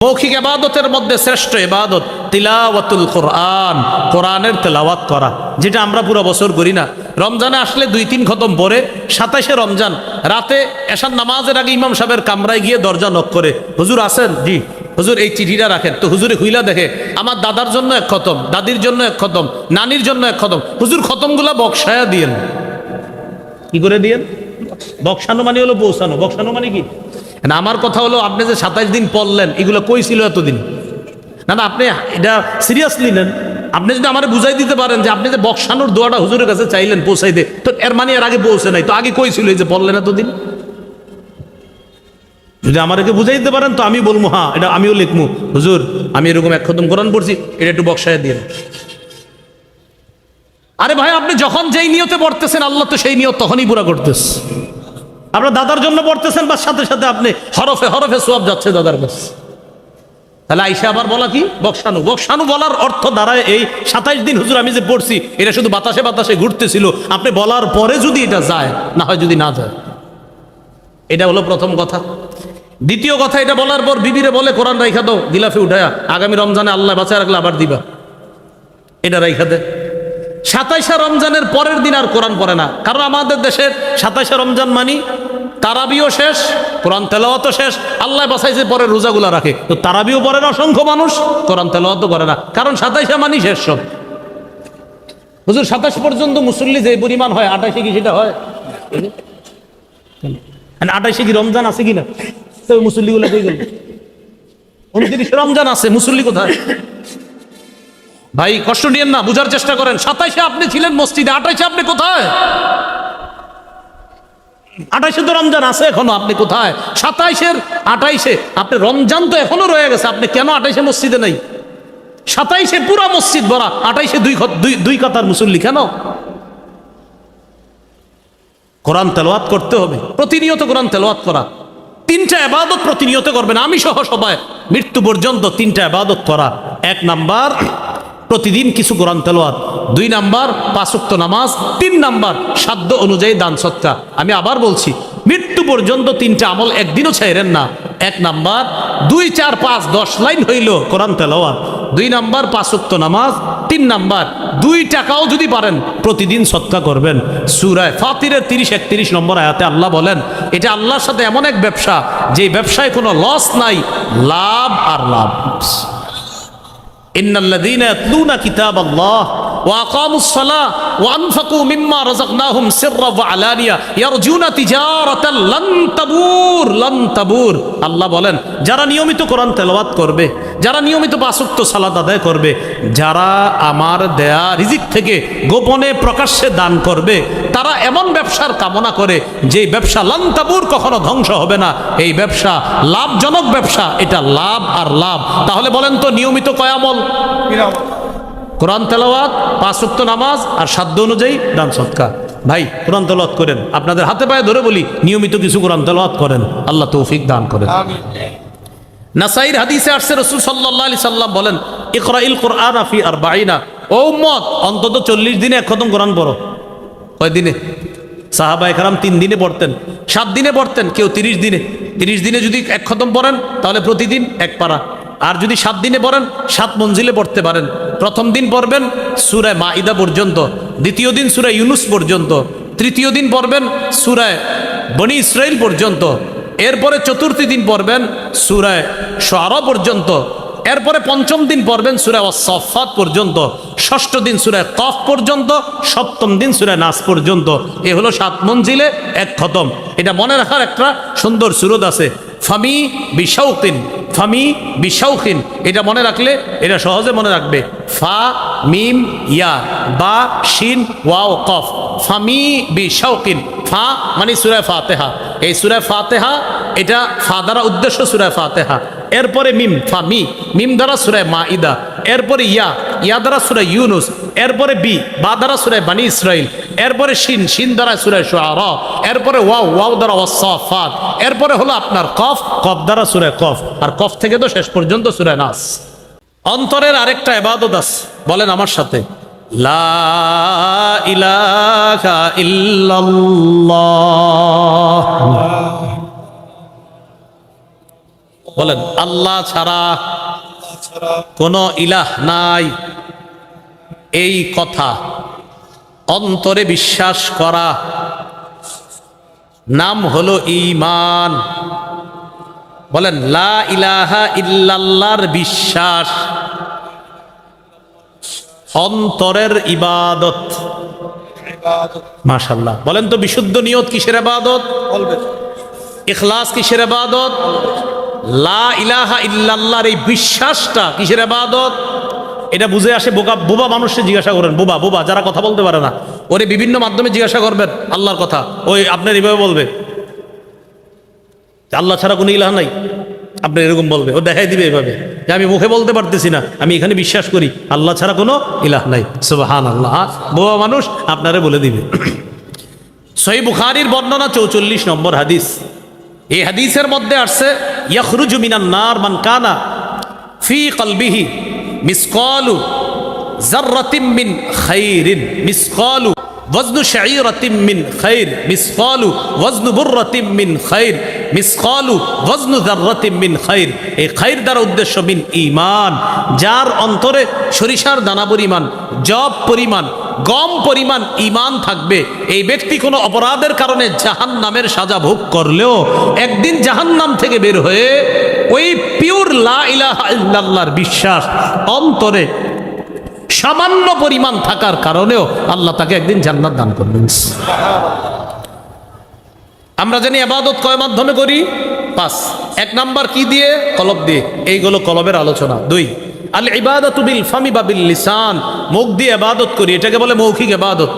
মৌখিক ইবাদতের মধ্যে শ্রেষ্ঠ ইবাদত তিলাওয়াতুল কোরআন, কোরআনের তেলাওয়াত করা, যেটা আমরা পুরো বছর করি না। রমজানে আসলে 2-3 খতম পড়ে 27শে রমজান রাতে এশার নামাজের আগে ইমাম সাহেবের কামরায় গিয়ে দরজা নক করে, হুজুর আছেন? জি হুজুর, এই চিঠিটা রাখেন। তো হুজুরে খুইলা দেখে আমার দাদার জন্য 1 খতম, দাদির জন্য 1 খতম, নানির জন্য 1 খতম। হুজুর খতমগুলা বক্সায়া দিয়েন। কি করে দিয়েন? বক্সানো মানে হলো পৌঁছানো। বক্সানো মানে কি? না, আমার কথা হলো আপনি যে 27 দিন পড়লেন এগুলো কই ছিল এতদিন? না না, আপনি এটা সিরিয়াসলি নেন। আপনি যদি আমারে বুঝাই দিতে পারেন যে আপনি যে বক্সানোর দোয়াটা হুজুরের কাছে চাইলেন পৌঁছাই দে, তো এর মানে এর আগে পৌঁছে নাই, তো আগে কই ছিল এই যে পড়লেন এতদিন? যদি আমাকে বুঝাই দিতে পারেন তো আমি বলবো হ্যাঁ, এটা আমিও লিখবো, হুজুর আমি এরকম 1 খতম কোরআন পড়ছি, এটা একটু বক্সায় দিয়ে। আরে ভাই, আপনি যখন যেই নিয়তে পড়তেছেন আল্লাহ তো সেই নিয়ত তখনই পুরা করতেছে। আপনার দাদার জন্য পড়তেছেন বা সাথে সাথে আপনি হরফে হরফে সোয়াব যাচ্ছে দাদার কাছে। তাহলে আইসা আবার বলা কি বক্সানু? বক্সানু বলার অর্থ দাঁড়ায় এই 27 দিন হুজুর আমি যে পড়ছি এটা শুধু বাতাসে বাতাসে ঘুরতেছিল, আপনি বলার পরে যদি এটা যায়, না হয় যদি না যায়। এটা হলো প্রথম কথা। দ্বিতীয় কথা, এটা বলার পর বিবিরে বলে কোরআন রাইখা দাও গিলাফে উঠায়া, আগামী রমজানে আল্লাহ বাঁচায় রাখলে আবার দিবা, এটা রাইখা দে। 27শে রমজানের পরের দিন আর কোরআন পড়ে না, কারণ আমাদের দেশের 27শে রমজান মানি তারাবিও শেষ, কোরআন তেলাওয়াতও শেষ। আল্লাহ বাঁচাইছে পরে রোজাগুলা রাখে, তো তারাবিও পড়ে না অসংখ্য মানুষ, কোরআন তেলাওয়াতও করে না, কারণ 27শে মানি শেষ সব। হুজুর 27 পর্যন্ত মুসল্লি যে পরিমাণ হয়, 28শে কি সেটা হয়? 28শে কি রমজান আছে কিনা? তো মুসল্লিগুলো কই গেল? 29 রমজান আছে, মুসল্লি কোথায়? ভাই কষ্ট নিয়েন না, বুঝার চেষ্টা করেন। 27শে আপনি ছিলেন মসজিদে, 28শে আপনি কোথায়? 28শে তো রমজান আছে এখনো, আপনি কোথায়? 27শে আপনি, রমজান তো এখনো রয়ে গেছে, আপনি কেন 28শে মসজিদে নাই? 27শে পুরা মসজিদ ভরা, 28শে দুই কাতার মুসল্লি কেন? কোরআন তেলাওয়াত করতে হবে, প্রতিনিয়ত কোরআন তেলাওয়াত করা। 3টা ইবাদত প্রতিনিয়ত করবেন, আমি সহ সবাই মৃত্যু পর্যন্ত 3টা ইবাদত করা। 1 নাম্বার প্রতিদিন কিছু কোরআন তেলাওয়াত, 2 নাম্বার 5 ওয়াক্ত নামাজ, 3 নাম্বার সাধ্য অনুযায়ী দান সদকা। আমি আবার বলছি, মৃত্যু পর্যন্ত 3টা আমল একদিনও ছাইরেন না। 1 নাম্বার 2, 4, 5, 10 লাইন হইল কোরআন তেলাওয়াত, 2 নাম্বার 5 ওয়াক্ত নামাজ, 3 নাম্বার 2 টাকাও যদি পারেন প্রতিদিন সদকা করবেন। সূরা ফাতিরের 30-31 নম্বর আয়াতে আল্লাহ বলেন, এটা আল্লাহর সাথে এমন এক ব্যবসা যে ব্যবসায় কোনো লস নাই, লাভ আর লাভ। ইন্নাল্লাযীনা ইয়াতলুনা কিতাবাল্লাহ ওয়া আকামুস সালাহ ওয়া আনফাকু মিম্মা রাযাকনাহুম সিররান ওয়া আলানিয়া ইয়ারজুনা তিজারাতান লান তাবুর। আল্লাহ বলেন, যারা নিয়মিত কোরআন তেলাওয়াত করবে, যারা নিয়মিত 5 ওয়াক্ত সালাত আদায় করবে, যারা আমার দেয়া রিজিক থেকে গোপনে প্রকাশ্যে দান করবে, তারা এমন ব্যবসার কামনা করে যে ব্যবসা লান তাবুর, কখনো ধ্বংস হবে না। এই ব্যবসা লাভজনক ব্যবসা, এটা লাভ আর লাভ। তাহলে বলেন তো নিয়মিত কয় আমল? কোরআন তেলাওয়াত, 5 ওয়াক্ত নামাজ আর সাধ্য অনুযায়ী দান সদকা। ভাই কোরআন তেলাওয়াত করেন, আপনাদের হাতে পায়ে ধরে বলি নিয়মিত কিছু কোরআন তেলাওয়াত করেন, আল্লাহ তৌফিক দান করেন। নাসাইর হাদিসে আসছে রাসূল সাল্লাল্লাহু আলাইহি সাল্লাম বলেন, ইকরাইল কোরআন ফি 40, ও উম্মত অন্তত 40 দিনে 1 খতম কোরআন পড়ো। কয় দিনে? সাহাবায়ে কেরাম 3 দিনে পড়তেন, 7 দিনে পড়তেন, কেউ 30 দিনে। 30 দিনে যদি 1 খতম পড়েন তাহলে প্রতিদিন 1 পারা। আর যদি 7 দিনে পড়েন 7 মঞ্জিলে পড়তে পারেন। প্রথম দিন পড়বেন সূরা মাইদা পর্যন্ত, দ্বিতীয় দিন সূরা ইউনুস পর্যন্ত, তৃতীয় দিন পড়বেন সূরা বনি ইসরাইল পর্যন্ত, এরপরে চতুর্থ দিন পড়বেন সূরা শুআরা পর্যন্ত, এরপরে পঞ্চম দিন পড়বেন সূরা ওয়াস-সাফফাত পর্যন্ত, ষষ্ঠ দিন সূরা কফ পর্যন্ত, সপ্তম দিন সূরা নাস পর্যন্ত। এ হলো 7 মঞ্জিলে 1 খতম। এটা মনে রাখার একটা সুন্দর সুরত আছে, ফামি বিশাউকিন, ফামি বিশাউকিন। এটা মনে রাখলে এটা সহজে মনে রাখবে। ফা মিম ইয়া বা শিন ওয়াও কফ, ফামি বিশাউকিন। ফা মানে সূরা ফাতিহা, এই সূরা ফাতিহা এটা ফা দ্বারা উদ্দেশ্য সূরা ফাতিহা। এরপরে মিম, ফামি, মিম দ্বারা সূরা মাইদা। এরপরে ইয়া দ্বারা সূরা ইউনুস। এরপরে বা দ্বারা সূরা বনি ইসরাইল। এরপরে শিন দ্বারা সূরা শুআরা। এরপরে ওয়াও দ্বারা ওয়াস-সাফফাত। এরপরে হলো আপনার কফ দ্বারা সূরা কফ, আর কফ থেকে তো শেষ পর্যন্ত সূরা নাস। অন্তরের আরেকটা ইবাদত আছে, বলেন আমার সাথে, লা ইলাহা ইল্লাল্লাহ বলেন আল্লাহ ছাড়া কোনো ইলাহ নাই, এই কথা অন্তরে বিশ্বাস করা নাম হলো ঈমান। বলেন লা ইলাহা ইল্লাল্লাহর বিশ্বাস অন্তরের ইবাদত। মাশাআল্লাহ। বলেন তো বিশুদ্ধ নিয়ত কিসের ইবাদত? ইখলাস কিসের ইবাদত? লা ইলাহা ইল্লাল্লাহর এই বিশ্বাসটা কিসের ইবাদত? এটা বুঝে আসে বোবা মানুষকে জিজ্ঞাসা করেন, বোবা যারা কথা বলতে পারে না, ওরে বিভিন্ন মাধ্যমে জিজ্ঞাসা করবেন আল্লাহর কথা, ওই আপনার এইভাবে বলবে আল্লাহ ছাড়া কোনো ইলাহ নাই, আপনি এরকম বলবে, ও দেখাই দিবে এভাবে যে আমি মুখে বলতে পারতেছি না, আমি এখানে বিশ্বাস করি আল্লাহ ছাড়া কোনো ইলাহ নাই। সুবহানাল্লাহ। বোবা মানুষ আপনারে বলে দিবে। সহিহ বুখারীর বর্ণনা 44 নম্বর হাদিস। এই হাদিসের মধ্যে আসছে ইয়াখরুজু মিনান নার মান কানা ফি কলবিহি মিসকালু যাররাতিন মিন খাইরিন, মিসকালু ওয়াজনু শাঈরাতিন মিন খাইর, মিসকালু ওয়াজনু বুররাতিন মিন খাইর, মিসকালু ওয়াজনু যাররাতিন মিন খাইর। এই খাইর দ্বারা উদ্দেশ্য মিন ঈমান, যার অন্তরে সরিষার দানা পরিমাণ, জব পরিমাণ, গম পরিমাণ ঈমান থাকবে, এই ব্যক্তি কোনো অপরাধের কারণে জাহান্নামের সাজা ভোগ করলেও একদিন জাহান্নাম থেকে বের হয়ে ওই পিওর লা ইলাহা ইল্লাল্লাহর বিশ্বাস অন্তরে সামান্য পরিমাণ থাকার কারণেও আল্লাহ তাকে একদিন জান্নাত দান করবেন। আমরা জানি ইবাদত কয় মাধ্যমে করি? 5। 1 নাম্বার কি দিয়ে? কলব দিয়ে। এইগুলো কলবের আলোচনা। 2 আল ইবাদাতু বিল ফামি বা বিল লিসান, মুখ দিয়ে ইবাদত করি, এটাকে বলে মৌখিক ইবাদত।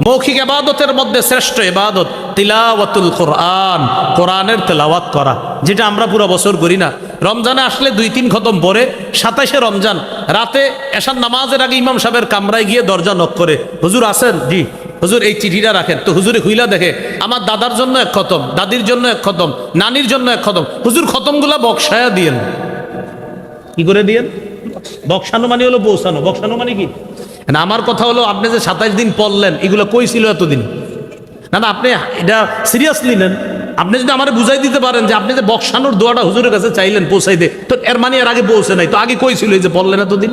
মৌখিক ইবাদতের মধ্যে শ্রেষ্ঠ ইবাদত তিলাওয়াতুল কোরআন, কোরআনের তেলাওয়াত করা, যেটা আমরা পুরো বছর করি না। রমজানে আসলে 2-3 খতম পড়ে 27শে রমজান রাতে এশার নামাজের আগে ইমাম সাহেবের কামরায় গিয়ে দরজা নক করে, হুজুর আছেন? জি হুজুর এই চিঠিটা রাখেন। তো হুজুরে খুইলা দেখে আমার দাদার জন্য 1 খতম, দাদির জন্য 1 খতম, নানির জন্য 1 খতম। হুজুর খতমগুলা বক্সায়া দিয়েন। কি করে দিয়েন? বক্সানো মানে হলো পৌঁছানো। বক্সানো মানে কি? না, আমার কথা হলো আপনি যে 27 দিন পড়লেন এগুলো কই ছিল এতদিন? না আপনি এটা সিরিয়াসলি নেন। আপনি যদি আমার বুঝাই দিতে পারেন যে আপনি যে বক্সানোর দোয়াটা হুজুরের কাছে চাইলেন পৌঁছাই দে, তো এর মানে এর আগে পৌঁছে নাই, তো আগে কই ছিল এই যে পড়লেন এতদিন?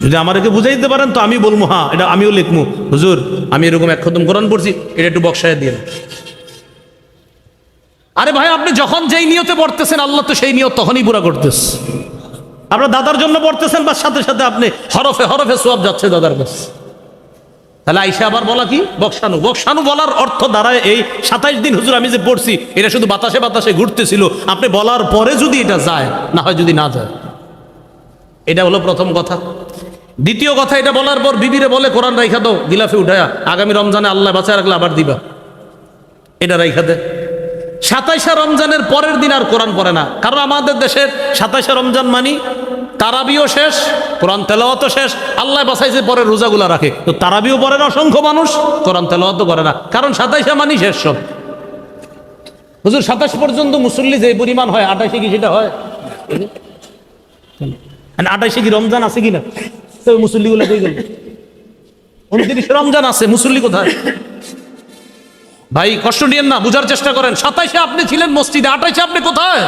যদি আমাকে বুঝাই দিতে পারেন তো আমি বলবো হ্যাঁ এটা আমিও লিখবো, হুজুর আমি এরকম 1 খতম কোরআন পড়ছি, এটা একটু বক্সায় দিয়ে। আরে ভাই, আপনি যখন যেই নিয়তে পড়তেছেন আল্লাহ তো সেই নিয়ত তখনই পুরা করতেছে। আপনার দাদার জন্য পড়তেছেন বা সাথে সাথে আপনি হরফে হরফে সওয়াব যাচ্ছে দাদার কাছে। তাহলে আইসা আবার বলা কি? বক্সানো। বক্সানো বলার অর্থ দাঁড়ায় এই 27 দিন হুজুর আমি যে পড়ছি এটা শুধু বাতাসে বাতাসে ঘুরতেছিল, আপনি বলার পরে যদি এটা যায়, না হয় যদি না যায়। এটা হলো প্রথম কথা। দ্বিতীয় কথা, এটা বলার পর বিবিরে বলে কোরআন রাইখা দাও গিলাফে উঠায়া, আগামী রমজানে আল্লাহ বাঁচায় রাখলে আবার দিবা, এটা রাইখা দে। 27শে রমজানের পরের দিন আর কোরআন পড়ে না, কারণ আমাদের দেশের 27শে রমজান মানি তারাবিও শেষ, কোরআন তেলাওয়াতও শেষ। আল্লাহ বাঁচাইছে পরে রোজাগুলা রাখে, তো তারাবিও পড়ে না অসংখ্য মানুষ, কোরআন তেলাওয়াতও করে না, কারণ 27শে মানি শেষ সব। হুজুর 27 পর্যন্ত মুসল্লি যে পরিমাণ হয়, 28শে কি সেটা হয়? 28শে কি রমজান আছে কিনা? তো মুসল্লিগুলা কই গেল? 29শে রমজান আছে, মুসল্লি কোথায়? ভাই কষ্ট নিয়েন না, বুঝার চেষ্টা করেন। 27শে আপনি ছিলেন মসজিদে, 28শে আপনি কোথায়?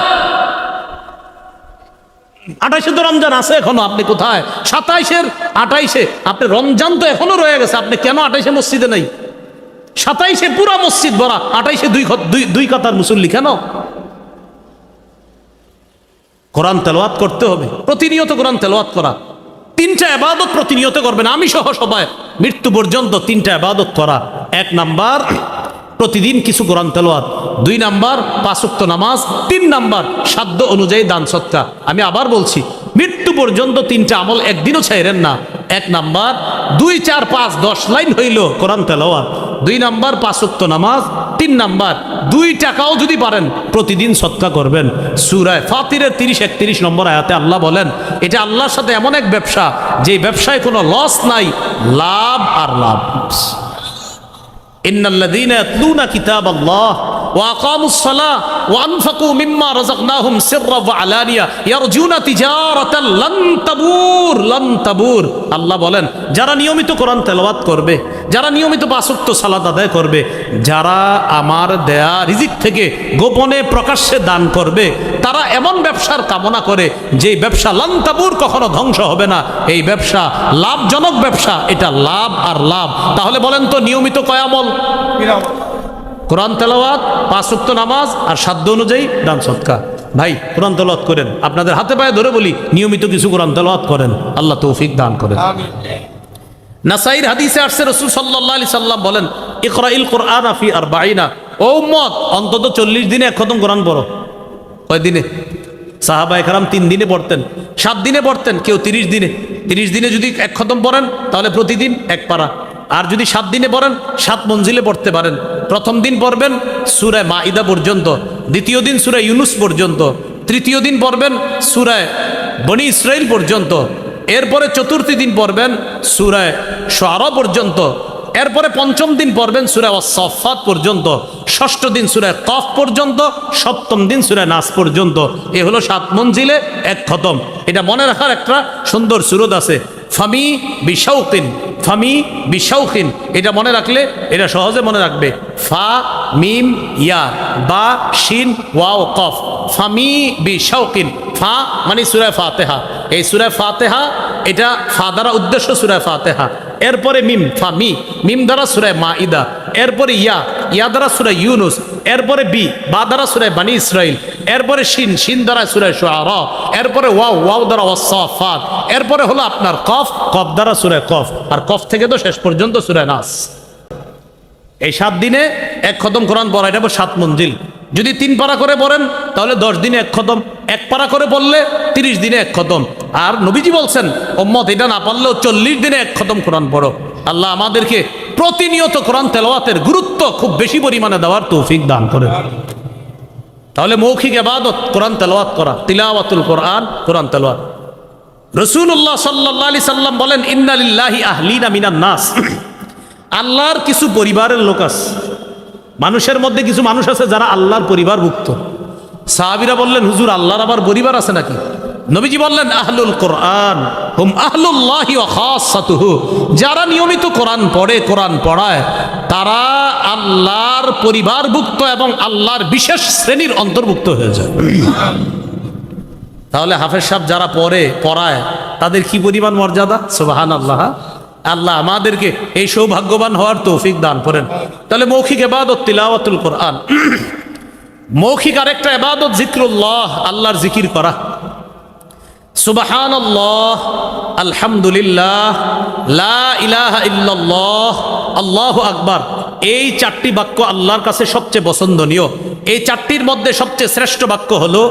28শে তো রমজান আছে এখনো, আপনি কোথায়? 27শে আপনি রমজান তো এখনো রয়ে গেছে, আপনি কেন 28শে মসজিদে নাই? 27শে পুরা মসজিদ ভরা, 28শে দুই কাতার মুসল্লি কেন? কোরআন তেলাওয়াত করতে হবে, প্রতিনিয়ত কোরআন তেলাওয়াত করা। 3টা ইবাদত প্রতিনিয়ত করবেন, আমি সহ সবাই মৃত্যু পর্যন্ত 3টা ইবাদত করা। 1 নাম্বার প্রতিদিন কিছু কোরআন তেলাওয়াত, 2 নাম্বার 5 ওয়াক্ত নামাজ, 3 নাম্বার সাধ্য অনুযায়ী দান সদকা। আমি আবার বলছি, মৃত্যু পর্যন্ত 3টা আমল একদিনও ছাইরেন না। 1 নাম্বার 2, 4, 5, 10 লাইন হইল কোরআন তেলাওয়াত, 2 নাম্বার 5 ওয়াক্ত নামাজ, 3 নাম্বার 2 টাকাও যদি পারেন প্রতিদিন সদকা করবেন। সূরা ফাতিরের 30-31 নম্বর আয়াতে আল্লাহ বলেন, এটা আল্লাহর সাথে এমন এক ব্যবসা যে ব্যবসায় কোনো লস নাই, লাভ আর লাভ। ইন্নাল্লাযীনা ইয়াতলুনা কিতাবাল্লাহ ওয়া আকামুস সালাহ ওয়া আনফাকু মিম্মা রাযাকনাহুম সিররা ওয়া আলানিয়া ইয়ারজুনা তিজারাতান লান তাবুর। আল্লাহ বলেন যারা নিয়মিত কোরআন তেলাওয়াত করবে, যারা নিয়মিত পাঁচ ওয়াক্ত সালাত আদায় করবে, যারা আমার দেয়া রিজিক থেকে গোপনে প্রকাশ্যে দান করবে, তারা এমন ব্যবসার কামনা করে যে ব্যবসা লান তাবুর, কখনো ধ্বংস হবে না। এই ব্যবসা লাভজনক ব্যবসা, এটা লাভ আর লাভ। তাহলে বলেন তো নিয়মিত কয় আমল? কোরআন তেলাওয়াত, পাঁচ ওয়াক্ত নামাজ, আর সাধ্য অনুযায়ী দান সদকা। ভাই কোরআন তেলাওয়াত করেন, আপনাদের হাতে পায়ে ধরে বলি নিয়মিত কিছু কোরআন তেলাওয়াত করেন, আল্লাহ তৌফিক দান করেন। নাসাইর হাদিসে আসছে রাসূল সাল্লাল্লাহু আলাইহি সাল্লাম বলেন ইকরাইল কুরআন ফি 40, ও উম্মত অন্তত 40 দিনে এক খতম কোরআন পড়ো। কয় দিনে? সাহাবায়ে কেরাম 3 দিনে পড়তেন, 7 দিনে পড়তেন, কেউ 30 দিনে। 30 দিনে যদি এক খতম পড়েন তাহলে প্রতিদিন এক পারা। আর যদি 7 দিনে পড়েন 7 মঞ্জিলে পড়তে পারেন। প্রথম দিন পড়বেন সূরা মাইদা পর্যন্ত, দ্বিতীয় দিন সূরা ইউনুস পর্যন্ত, তৃতীয় দিন পড়বেন সূরা বনি ইসরাইল পর্যন্ত, এরপরে চতুর্থ দিন পড়বেন সূরা শুআরা পর্যন্ত, এরপরে পঞ্চম দিন পড়বেন সূরা ওয়াস-সাফফাত পর্যন্ত, ষষ্ঠ দিন সূরা কফ পর্যন্ত, সপ্তম দিন সূরা নাস পর্যন্ত। এ হলো 7 মঞ্জিলে এক খতম। এটা মনে রাখার একটা সুন্দর সুরত আছে, ফামি বিশাউকিন, ফামি বিশাউকিন। এটা মনে রাখলে এটা সহজে মনে রাখবে। ফা মিম ইয়া বা শিন ওয়াও কফ, ফামি বিশাউকিন। ফা মানে সূরা ফাতিহা। এই সূরা ফাতিহা এটা ফা দ্বারা উদ্দেশ্য সূরা ফাতিহা। এরপরে মিম, ফামি, মিম দ্বারা সূরা মাইদা। এরপরে ইয়া, ইয়া দ্বারা সূরা ইউনুস। এরপরে বি, বা দ্বারা সূরা বনি ইসরাইল। এরপরে শিন, শিন দ্বারা সূরা শুআরা। এরপরে ওয়াও, ওয়াও দ্বারা ওয়াস-সাফাত। এরপরে হলো আপনার কফ, কফ দ্বারা সূরা কফ। আর কফ থেকে তো শেষ পর্যন্ত সূরা নাস। এই 7 দিনে এক খতম কোরআন পড়া, এটা 7 মঞ্জিল। যদি 3 পারা করে পড়েন তাহলে 10 দিনে এক খতম, 1 পারা করে পড়লে 30 দিনে এক খতম। আর নবীজি বলছেন উম্মত এটা না পারলেও 40 দিনে এক খতম কোরআন পড়ো। আল্লাহ আমাদেরকে প্রতিনিয়ত কোরআন তেলাওয়াতের গুরুত্ব খুব বেশি পরিমাণে দেওয়ার তৌফিক দান করেন। তাহলে মৌখিক ইবাদত কোরআন তেলাওয়াত করা, তিলাওয়াতুল কোরআন, কোরআন তেলাওয়াত। রাসূলুল্লাহ সাল্লাল্লাহু আলাইহি সাল্লাম বলেন ইন্না লিল্লাহি আহলিনা মিনান নাস, আল্লাহর কিছু পরিবারের লোক আছে, মানুষের মধ্যে কিছু মানুষ আছে যারা আল্লাহর পরিবারভুক্ত। সাহাবীরা বললেন হুজুর আল্লাহর আবার পরিবার আছে নাকি? নবীজি বললেন আহলুল কোরআন হুম আহলুল্লাহি ওয়া খাসাতুহু, যারা নিয়মিত কোরআন পড়ে, কোরআন পড়ায়, তারা আল্লাহর পরিবারভুক্ত এবং আল্লাহর বিশেষ শ্রেণীর অন্তর্ভুক্ত হয়ে যায়। তাহলে হাফেজ সাহেব যারা পড়ে, পড়ায়, তাদের কি পরিমাণ মর্যাদা! সুবহানাল্লাহ। আল্লাহ আমাদেরকে এই সৌভাগ্যবান হওয়ার তৌফিক দান করেন। তাহলে মৌখিক ইবাদত তিলাওয়াতুল কোরআন। মৌখিক আরেকটা ইবাদত জিক্রুল্লাহ, আল্লাহর জিকির করা। সুবহানাল্লাহ, আলহামদুলিল্লাহ, লা ইলাহা ইল্লাল্লাহ, আল্লাহু আকবার। এই 4টি বাক্য আল্লাহর কাছে সবচেয়ে পছন্দনীয়। এই 4টির মধ্যে সবচেয়ে শ্রেষ্ঠ বাক্য হলো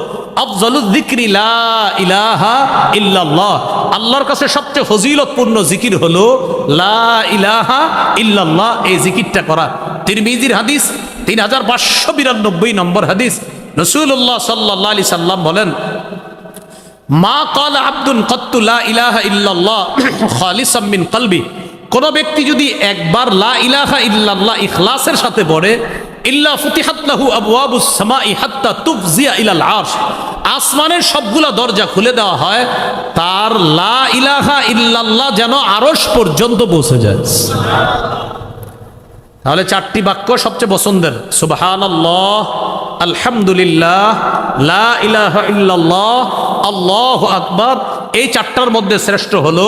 আফজালুয যিকরি লা ইলাহা ইল্লাল্লাহ। আল্লাহর কাছে সবচেয়ে ফজিলতপূর্ণ জিকির হলো লা ইলাহা ইল্লাল্লাহ। এই জিকিরটা করা। তিরমিজির হাদিস 3592 নম্বর হাদিস, রাসূলুল্লাহ সাল্লাল্লাহু আলাইহি সাল্লাম বলেন মা ক্বালা আবদুন কাত্তু লা ইলাহা ইল্লাল্লাহ খালিসাম মিন কলবি, কোন ব্যক্তি যদি একবার লা ইলাহা ইল্লাল্লাহ ইখলাসের সাথে পড়ে, ইল্লা ফুতিহাত লাহু আবওয়াবুস সামাই হাত্তা তুফজিয়া ইলাল আরশ, আসমানের সবগুলা দরজা খুলে দেওয়া হয়, তার লা ইলাহা ইল্লাল্লাহ যেন আরশ পর্যন্ত পৌঁছে যায়। তাহলে 4টি বাক্য সবচেয়ে পছন্দের, সুবহানাল্লাহ, আলহামদুলিল্লাহ, লা ইলাহা ইল্লাল্লাহ, আল্লাহু আকবার। এই 4টার মধ্যে শ্রেষ্ঠ হলো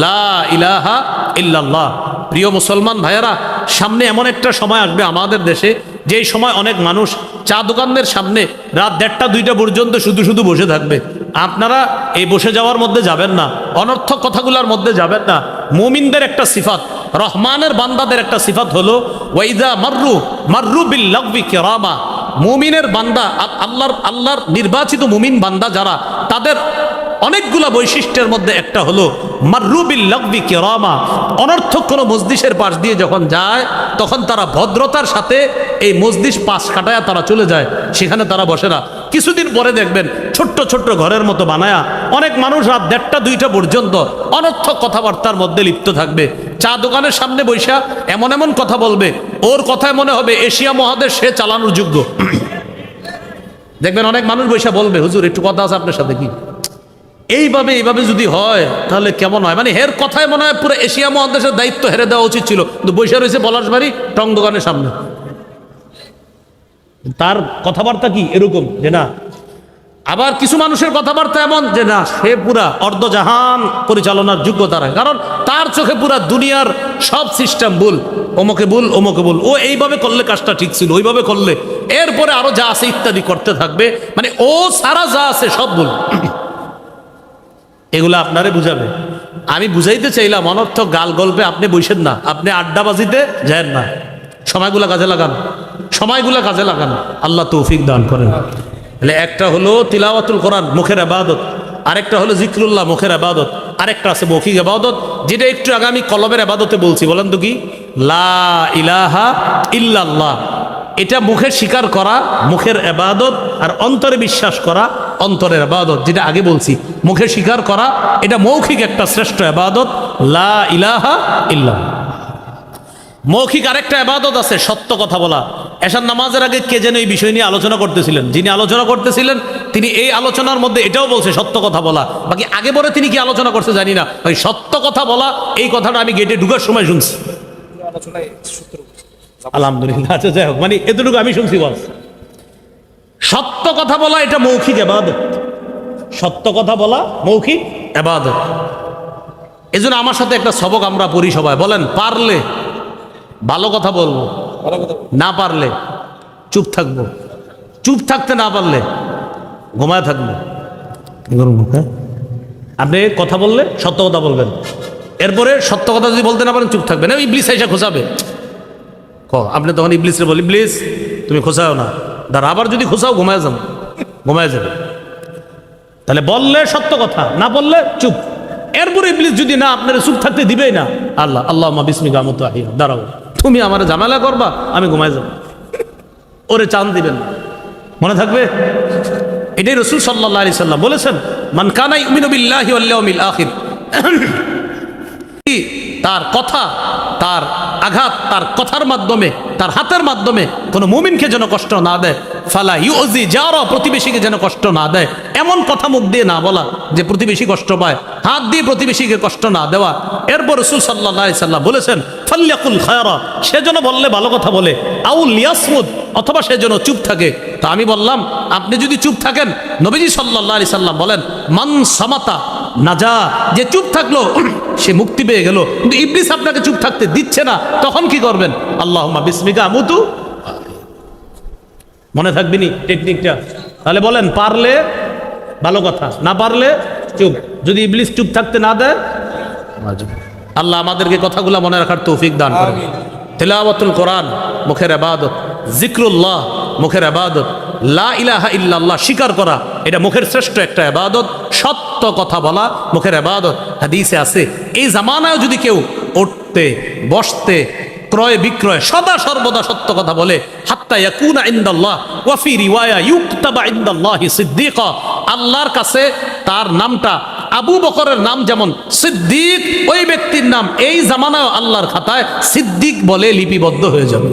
লা ইলাহা ইল্লাল্লাহ। প্রিয় মুসলমান ভাইয়েরা, সামনে এমন একটা সময় আসবে আমাদের দেশে, যেই সময় অনেক মানুষ চা দোকানদের সামনে রাত 1টা-2টা পর্যন্ত শুধু শুধু বসে থাকবে। আপনারা এই বসে যাওয়ার মধ্যে যাবেন না, অনর্থক কথাগুলোর মধ্যে যাবেন না। মুমিনদের একটা সিফাত, রহমানের বান্দাদের একটা সিফাত হলো ওয়াইদা মাররু মাররু বিল লাগবি কিরামা। মুমিনের বান্দা, আল্লাহর নির্বাচিত মুমিন বান্দা যারা, তাদের অনেকগুলা বৈশিষ্ট্যের মধ্যে একটা হলো মাররুবিল লাগবি কিরামা, অনর্থক কোনো মজলিসের পাশ দিয়ে যখন যায় তখন তারা ভদ্রতার সাথে এই মজলিস পাশ কাটায়া তারা চলে যায়, সেখানে তারা বসে না। কিছুদিন পরে দেখবেন ছোট্ট ছোট্ট ঘরের মতো বানায়া অনেক মানুষ রাত 1টা 2টা পর্যন্ত অনর্থক কথাবার্তার মধ্যে লিপ্ত থাকবে। চা দোকানের সামনে বৈশা এমন এমন কথা বলবে, ওর কথায় মনে হবে এশিয়া মহাদেশ সে চালানোর যোগ্য। দেখবেন অনেক মানুষ বৈশা বলবে, হুজুর একটু কথা আছে আপনার সাথে কি? এইভাবে যদি হয় তাহলে কেমন হয়, মানে হের কথায় মনে হয় পুরো এশিয়া মহাদেশের দায়িত্ব হেরে দেওয়া উচিত ছিল, কিন্তু বৈশা রয়েছে পলাশবাড়ি টং দোকানের সামনে। তার কথাবার্তা কি এরকম যে না, আবার কিছু মানুষের কথাবার্তা এমন যে না, সে পুরা অর্ধজাহান পরিচালনার যোগ্যতা রাখে, কারণ তার চোখে পুরা দুনিয়ার সব সিস্টেম ভুল, অমুকে ভুল অমুকে ভুল, ও এইভাবে করলে কাজটা ঠিক ছিল, ওইভাবে করলে এরপরে আরো যা আছে ইত্যাদি করতে থাকবে, মানে ও সারা যা আছে সব ভুল। এগুলো আপনারে বুঝাবে। আমি বুঝাইতে চাইলাম অনর্থক গাল গল্পে আপনি বসেন না, আপনি আড্ডাবাজিতে যান না, সময়গুলা কাজে লাগান, সময়গুলা কাজে লাগান। আল্লাহ তৌফিক দান করেন। তাহলে একটা হলো তিলাওয়াতুল কোরআন মুখের ইবাদত, আরেকটা হলো জিকরুল্লাহ মুখের ইবাদত, আরেকটা আছে মৌখিক ইবাদত, যেটা একটু আগে আমি কলবের ইবাদতে বলছি। বলেন তো কি? লা ইলাহা ইল্লাল্লাহ, এটা মুখে স্বীকার করা মুখের ইবাদত, আর অন্তরে বিশ্বাস করা অন্তরের ইবাদত। যেটা আগে বলছি মুখে স্বীকার করা এটা মৌখিক একটা শ্রেষ্ঠ ইবাদত, লা ইলাহা ইল্লাল্লাহ। মৌখিক আরেকটা ইবাদত আছে সত্য কথা বলা। এশার নামাজের আগে কে যেন এই বিষয় নিয়ে আলোচনা করতেছিলেন, যিনি আলোচনা করতেছিলেন তিনি এই আলোচনার মধ্যে এটাও বলছে সত্য কথা বলা। বাকি আগে পরে তিনি কি আলোচনা করতে জানি না, ওই সত্য কথা বলা এই কথাটা আমি গেটে ঢুকার সময় শুনছি। আলহামদুলিল্লাহ, আচ্ছা যাই হোক, মানে এতটুকু আমি শুনছি। বস সত্য কথা বলা এটা মৌখিক ইবাদত, সত্য কথা বলা মৌখিক ইবাদত। এজন্য আমার সাথে একটা সবক আমরা পড়ি সবাই, বলেন পারলে ভালো কথা বলবো, না পারলে চুপ থাকবো, চুপ থাকতে না পারলে ঘুমায় থাকবো। আপনি কথা বললে সত্য কথা বলবেন, এরপরে সত্য কথা যদি বলতে না পারেন চুপ থাকবেন। ইবলিস এসে খোঁচাবে, আপনি তখন ইবলিসরে বলি, ইবলিস তুমি খোঁচাও না, দাঁড়া, আবার যদি খোঁচাও ঘুমায় যাবো, ঘুমায় যাবে। তাহলে বললে সত্য কথা, না বললে চুপ। এরপরে ইবলিস যদি না আপনার চুপ থাকতে দিবেই না, আল্লাহ আল্লাহুম্মা বিসমিকা আমুতু ওয়া আহইয়া, দাঁড়াও, তুমি আমার ঝামেলা করবা, আমি ঘুমায় যাব, ওরে চান দিবেন না। মনে থাকবে? এটাই রাসূল সাল্লাল্লাহু আলাইহি সাল্লাম বলেছেন, মান কানা ইউমিনু বিল্লাহি ওয়াল ইয়াউমিল আখির, তার কথা, তার আঘাত তার কথার মাধ্যমে, তার হাতের মাধ্যমে কোনো মুমিনকে যেন কষ্ট না দেয়, ফালা ইউজি জারা, প্রতিবেশীকে যেন কষ্ট না দেয়, এমন কথা মুখ দিয়ে না বলা যে প্রতিবেশী কষ্ট পায়, হাত দিয়ে প্রতিবেশীকে কষ্ট না দেওয়া। এরপর রাসূল সাল্লাল্লাহু আলাইহি সাল্লাম বলেছেন, ফালইয়াকুল খায়রা, সে যেন বললে ভালো কথা বলে, আউল ইয়াসমুদ, অথবা সে যেন চুপ থাকে। তা আমি বললাম, আপনি যদি চুপ থাকেন, নবীজি সাল্লাল্লাহু আলাইহি সাল্লাম বলেন, মান সামাতা নাজা, যে চুপ থাকলো সে মুক্তি পেয়ে গেল। কিন্তু ইবলিস আপনাকে চুপ থাকতে দিচ্ছে না, তখন কি করবেন? আল্লাহুম্মা বিসমিকা আমুতু। মনে থাকবে নি টেকনিকটা? তাহলে বলেন, পারলে ভালো কথা, না পারলে চুপ। যদি ইবলিস চুপ থাকতে না দেয়, আল্লাহ আমাদেরকে কথাগুলো মনে রাখার তৌফিক দান করেন। তিলাওয়াতুল কোরআন মুখের ইবাদত, জিকরুল্লাহ মুখের ইবাদত, লা ইলাহা ইল্লাল্লাহ স্বীকার করা এটা মুখের শ্রেষ্ঠ একটা ইবাদত, সত্য কথা বলা মুখের ইবাদত। হাদিসে আছে, এই জামানায় যদি কেউ উঠতে বসতে ক্রয় বিক্রয় সদা সর্বদা সত্য কথা বলে, হাত্তা ইয়াকুনা ইনদাল্লাহ ওয়া ফি রিওয়ায়া ইউকতাবা ইনদাল্লাহি সিদ্দিকা, আল্লাহর কাছে তার নামটা আবু বকরের নাম যেমন সিদ্দিক, ওই ব্যক্তির নাম এই জামানায় আল্লাহর খাতায় সিদ্দিক বলে লিপিবদ্ধ হয়ে যাবে।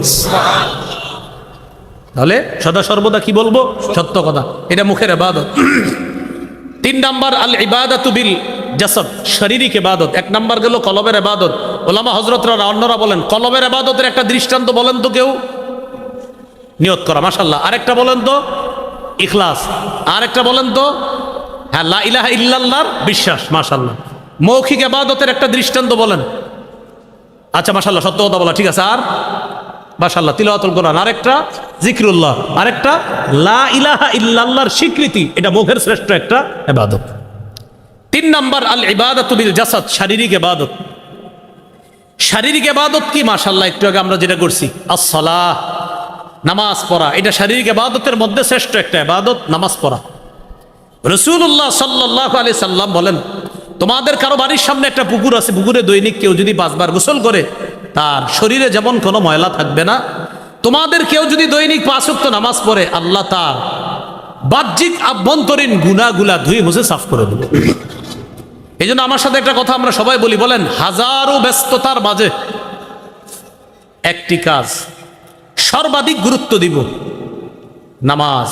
তাহলে সদা সর্বদা কি বলবো? সত্য কথা, এটা মুখের ইবাদত। 3 নাম্বার আল ইবাদাতু বিল জাসাদ, শারীরিক ইবাদত। 1 নাম্বার গেল কলবের ইবাদত। ওলামা হযরতরা অন্যরা বলেন, কলবের ইবাদতের একটা দৃষ্টান্ত বলেন তো কেউ? নিয়ত করা, মাশাআল্লাহ। আরেকটা বলেন তো? ইখলাস। আরেকটা বলেন তো? হ্যাঁ, লা ইলাহা ইল্লাল্লাহর বিশ্বাস, মাশাআল্লাহ। মৌখিক ইবাদতের একটা দৃষ্টান্ত বলেন। আচ্ছা, মাশাআল্লাহ, সত্য কথা বলা, ঠিক আছে। আর মাশাআল্লাহ তিলাওয়াতুল কোরআন, আরেকটা জিকরুল্লাহ, আরেকটা লা ইলাহা ইল্লাল্লাহর স্বীকৃতি, এটা মুখের শ্রেষ্ঠ একটা ইবাদত। 3 নাম্বার আল ইবাদাতু বিল জাসাদ, শারীরিক ইবাদত। শারীরিক ইবাদত কি? মাশাআল্লাহ, একটু আগে আমরা যেটা করছি, আসসালাহ, নামাজ পড়া, এটা শারীরিক ইবাদতের মধ্যে শ্রেষ্ঠ একটা ইবাদত, নামাজ পড়া। রাসূলুল্লাহ সাল্লাল্লাহু আলাইহি সাল্লাম বলেন, তোমাদের কারো বাড়ির সামনে একটা পুকুর আছে, পুকুরে দৈনিক কেউ যদি 5 বার গোসল করে তার শরীরে যেমন কোনো ময়লা থাকবে না, তোমাদের কেউ যদি দৈনিক 5 ওয়াক্ত নামাজ পড়ে আল্লাহ তার বাহ্যিক আভ্যন্তরীণ গুনাহগুলা ধুয়ে মুছে সাফ করে দেবে। এই জন্য আমার সাথে একটা কথা আমরা সবাই বলি, বলেন হাজারো ব্যস্ততার মাঝে একটি কাজ সর্বাধিক গুরুত্ব দিব, নামাজ।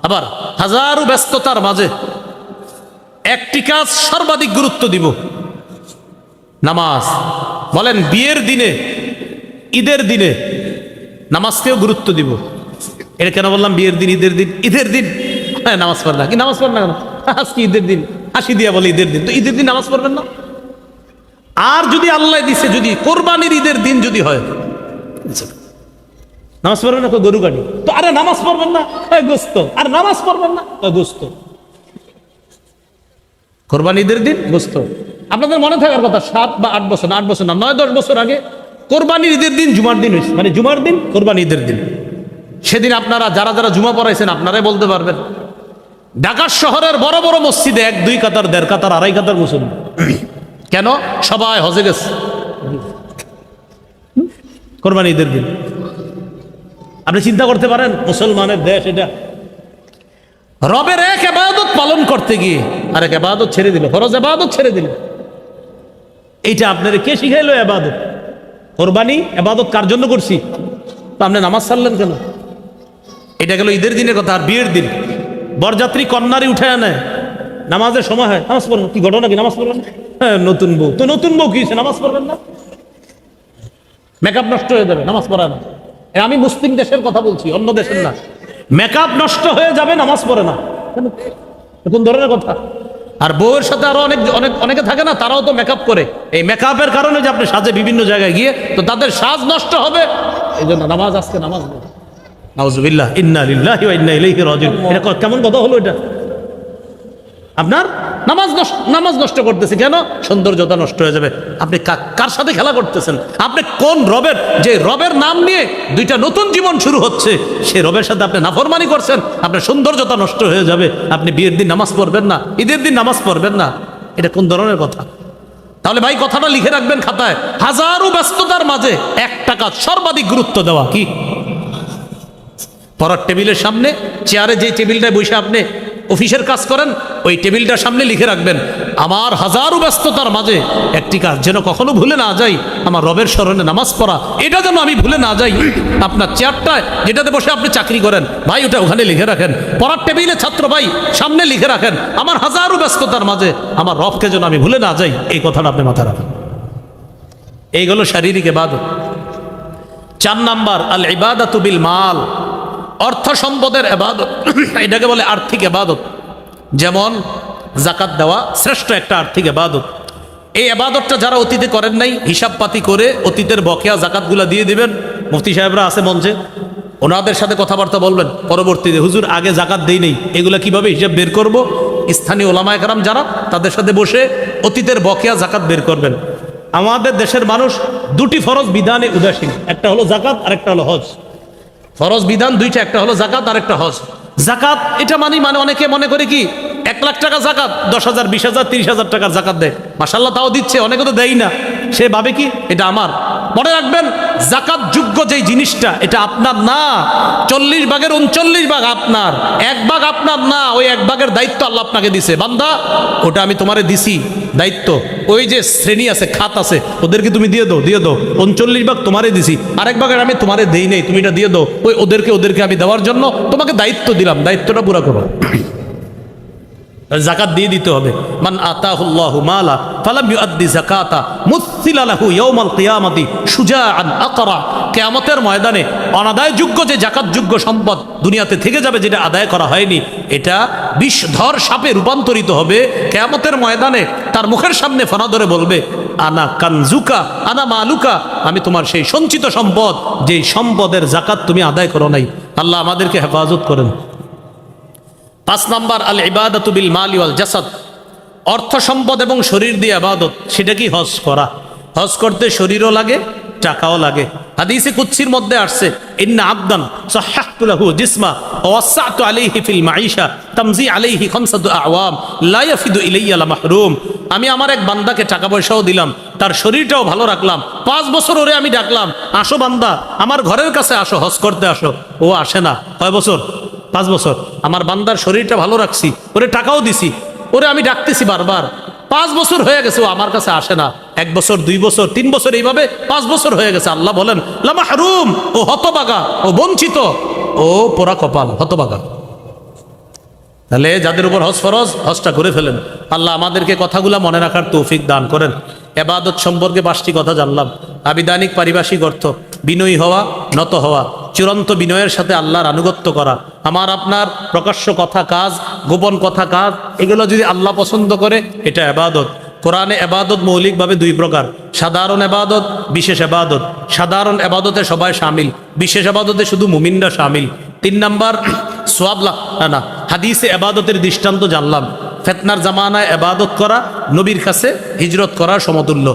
আবার হাজারো ব্যস্ততার মাঝে একটি কাজ সর্বাধিক গুরুত্ব দিব, নামাজ। বলেন বিয়ের দিনে, ঈদের দিনে নামাজকেও গুরুত্ব দিব। এটা কেন বললাম বিয়ের দিন, ঈদের দিন? ঈদের দিন হ্যাঁ নামাজ পড়ে না, কি নামাজ পড়ে না কেন? আজকে ঈদের দিন, হাসি দিয়া বলে ঈদের দিন, তো ঈদের দিন নামাজ পড়বেন না? আর যদি আল্লাহ দিছে যদি কোরবানির ঈদের দিন যদি হয়, নামাজ পড়বেন না? গরু গাড়ি তো, আরে নামাজ পড়বেন না? গোস্ত। আর নামাজ পড়বেন না? গোস্ত। কোরবানি ঈদের দিন গোস্ত। আপনাদের মনে থাকার কথা 7 বা 8 বছর না, 8 বছর না, 9-10 বছর আগে কোরবানির ঈদের দিন জুমার দিন হয়েছে, মানে জুমার দিন কোরবানি ঈদের দিন। সেদিন আপনারা যারা যারা জুমা পড়াইছেন আপনারাই বলতে পারবেন, ঢাকা শহরের বড় বড় মসজিদে 1-2 কাতার, 1.5 কাতার, 2.5 কাতার মুসলমান। কেন? সবাই হজে গেছে কোরবানি ঈদের দিন। আপনি চিন্তা করতে পারেন, মুসলমানের দেশ এটা, রবের এক ইবাদত পালন করতে গিয়ে আরেক ইবাদত ছেড়ে দিল, ফরজ ইবাদত ছেড়ে দিল। এইটা আপনারে কে শিখাইলো ইবাদত? কোরবানি ইবাদত কার জন্য করছি? তো আপনি নামাজ ছাড়লেন কেন? এটা গেল ঈদের দিনের কথা। আর বিয়ের দিন বরযাত্রী কন্যারই উঠায় নেয়, নামাজের সময় হয়, নামাজ পড়বেন। কি ঘটনা কি? নামাজ পড়বেন? হ্যাঁ নতুন বউ তো, নতুন বউ কি হয়েছে? নামাজ পড়বেন না? মেকআপ নষ্ট হয়ে যাবে, নামাজ পড়া না। আমি মুসলিম দেশের কথা বলছি, অন্য দেশের না। মেকআপ নষ্ট হয়ে যাবে, নামাজ পড়ে না, কোন ধরনের কথা? আর বউয়ের সাথে আরো অনেকে থাকে না, তারাও তো মেকআপ করে। এই মেকআপের কারণে যে আপনি সাজে বিভিন্ন জায়গায় গিয়ে, তো তাদের সাজ নষ্ট হবে, এই জন্য নামাজ আজকে নামাজ। নাউজুবিল্লাহ, ইন্না লিল্লাহি ওয়া ইন্না ইলাইহি রাজিউন। এটা কেমন কথা হলো? এটা আপনার নামাজ নষ্ট করতেছে কেন? সৌন্দর্যতা নষ্ট হয়ে যাবে। আপনি কার সাথে খেলা করতেছেন? আপনি কোন রবের, যে রবের নাম নিয়ে 2টা নতুন জীবন শুরু হচ্ছে, সেই রবের সাথে আপনি নাফরমানি করছেন, আপনার সৌন্দর্যতা নষ্ট হয়ে যাবে। আপনি বিয়ের দিন নামাজ পড়বেন না, ঈদের দিন নামাজ পড়বেন না, এটা কোন ধরনের কথা? তাহলে ভাই কথাটা লিখে রাখবেন খাতায়, হাজারো ব্যস্ততার মাঝে একটা কাজ সর্বাধিক গুরুত্ব দেওয়া। কি? পড়ার টেবিলের সামনে, চেয়ারে যে টেবিলটায় বসে আপনি অফিসের কাজ করেন, ওই টেবিলটার সামনে লিখে রাখবেন, আমার হাজারো ব্যস্ততার মাঝে একটি কাজ যেন কখনো ভুলে না যাই, আমার রবের স্মরণে নামাজ পড়া, এটা যেন আমি ভুলে না যাই। আপনার চেয়ারটায় যেটাতে বসে আপনি চাকরি করেন ভাই, ওটা ওখানে লিখে রাখেন। পড়ার টেবিলে ছাত্র ভাই সামনে লিখে রাখেন, আমার হাজারো ব্যস্ততার মাঝে আমার রবকে যেন আমি ভুলে না যাই, এই কথাটা আপনি মাথায় রাখেন। এইগুলো শারীরিক ইবাদত। 4 নাম্বার আল ইবাদাতু বিল মাল, অর্থ সম্পদের ইবাদত। এটাকে বলে আর্থিক ইবাদত। যেমন যাকাত দেওয়া শ্রেষ্ঠ একটা আর্থিক ইবাদত। এই ইবাদতটা যারা অতীতে করেন নাই, হিসাব পাতি করে অতীতের বকেয়া যাকাতগুলা দিয়ে দিবেন। মুফতি সাহেবরা আছে মঞ্চে, ওনাদের সাথে কথাবার্তা বলবেন পরবর্তীতে, হুজুর আগে যাকাত দেই নেই, এগুলা কিভাবে হিসাব বের করব? স্থানীয় ওলামায়ে কেরাম যারা, তাদের সাথে বসে অতীতের বকেয়া যাকাত বের করবেন। আমাদের দেশের মানুষ 2টি ফরজ বিধানে উদাসীন, একটা হলো যাকাত আর একটা হলো হজ। ফরজ বিধান 2টা, একটা হলো যাকাত আর একটা হজ। যাকাত এটা মানে অনেকে মনে করে কি 1 লাখ টাকা যাকাত, 10,000, 20,000, 30,000 টাকার যাকাত দেয়, মাশাআল্লাহ তাও দিচ্ছে, অনেকে তো দেয় না। সে ভাবে কি এটা আমার। মনে রাখবেন, যাকাত যোগ্য যেই জিনিসটা এটা আপনার না। 40 ভাগের 39 ভাগ আপনার, 1 ভাগ আপনার না। ওই 1 ভাগের দায়িত্ব আল্লাহ আপনাকে দিছে, বান্দা ওটা আমি তোমারে দিছি দায়িত্ব। ওই যে শ্রেণী আছে, খাত আছে, ওদেরকে তুমি দিয়ে দাও। 39 ভাগ তোমারে দিছি, আরেক ভাগের আমি তোমারে দেই নাই, তুমি এটা দিয়ে দাও। ওদেরকে আমি দেওয়ার জন্য তোমাকে দায়িত্ব দিলাম, দায়িত্বটা পুরা করো। যাকাত দিয়ে দিতে হবে। মান আতাহুল্লাহু মালা ফালাম ইউআদ্দি যাকাতা মুসিলা লাহু ইয়াউমাল কিয়ামাতি শুজাআন আকরা। কিয়ামতের ময়দানে অনাদায়যোগ্য যে যাকাতযোগ্য সম্পদ দুনিয়াতে থেকে যাবে, যেটা আদায় করা হয়নি, এটা বিষধর সাপে রূপান্তরিত হবে। কিয়ামতের ময়দানে তার মুখের সামনে ফনা ধরে বলবে, আনা কানজুকা আনা মালুকা, আমি তোমার সেই সঞ্চিত সম্পদ, যেই সম্পদের যাকাত তুমি আদায় করো নাই। আল্লাহ আমাদেরকে হেফাজত করেন। 5 নাম্বার আল ইবাদাতু বিল মালি ওয়াল জাসাদ, অর্থ সম্পদ এবং শরীর দিয়ে ইবাদত। সেটা কি? হজ করা। হজ করতে শরীরও লাগে, টাকাও লাগে। হাদিসে কুদসির মধ্যে আসছে, ইন্না আবদান সাহহাহতু লাহু জিসমা ওয়া ওয়াসসা'তু আলাইহি ফিল মাঈশা তামজি আলাইহি খামসাতু আওয়াম লা ইয়াফিদু ইলাইয়া লা মাহরুম। আমি আমার এক বান্দাকে টাকা পয়সাও দিলাম, তার শরীরটাও ভালো রাখলাম, 5 বছর ওরে আমি ডাকলাম, আসো বান্দা আমার ঘরের কাছে আসো, হজ করতে আসো। ও আসে না। কয় বছর? 5 বছর। আমার বান্দার শরীরটা ভালো রাখছি, ওরে টাকাও দিছি, ওরে আমি ডাকতেছি বারবার, 5 বছর হয়ে গেছে ও আমার কাছে আসে না। 1 বছর, 2 বছর, 3 বছর, এইভাবে 5 বছর হয়ে গেছে। আল্লাহ বলেন লা মাহরুম, ও হতবাগা, ও বঞ্চিত, ও পোড়া কপাল, হতবাগা। তাহলে যাদের উপর হজ ফরজ, হজটা করে ফেলেন। আল্লাহ আমাদেরকে কথাগুলা মনে রাখার তৌফিক দান করেন। এবাদত সম্পর্কে 5টি কথা জানলাম। আবিধানিক পারিভাষিক অর্থ, বিনয়ী হওয়া, নত হওয়া, চূড়ান্ত বিনয়ের সাথে আল্লাহর আনুগত্য করা। আমার আপনার প্রকাশ্য কথা কাজ, গোপন কথা কাজ, এগুলো যদি আল্লাহ পছন্দ করে, এটা এবাদত। কোরআনে এবাদত মৌলিকভাবে 2 প্রকার, সাধারণ এবাদত, বিশেষ এবাদত। সাধারণ এবাদতে সবাই শামিল, বিশেষ এবাদতে শুধু মুমিনরা শামিল। 3 নাম্বার সোয়াব না, হাদিসে এবাদতের দৃষ্টান্ত জানলাম। ফিতনার জামানায় এবাদত করা নবীর কাছে হিজরত করার সমতুল্য।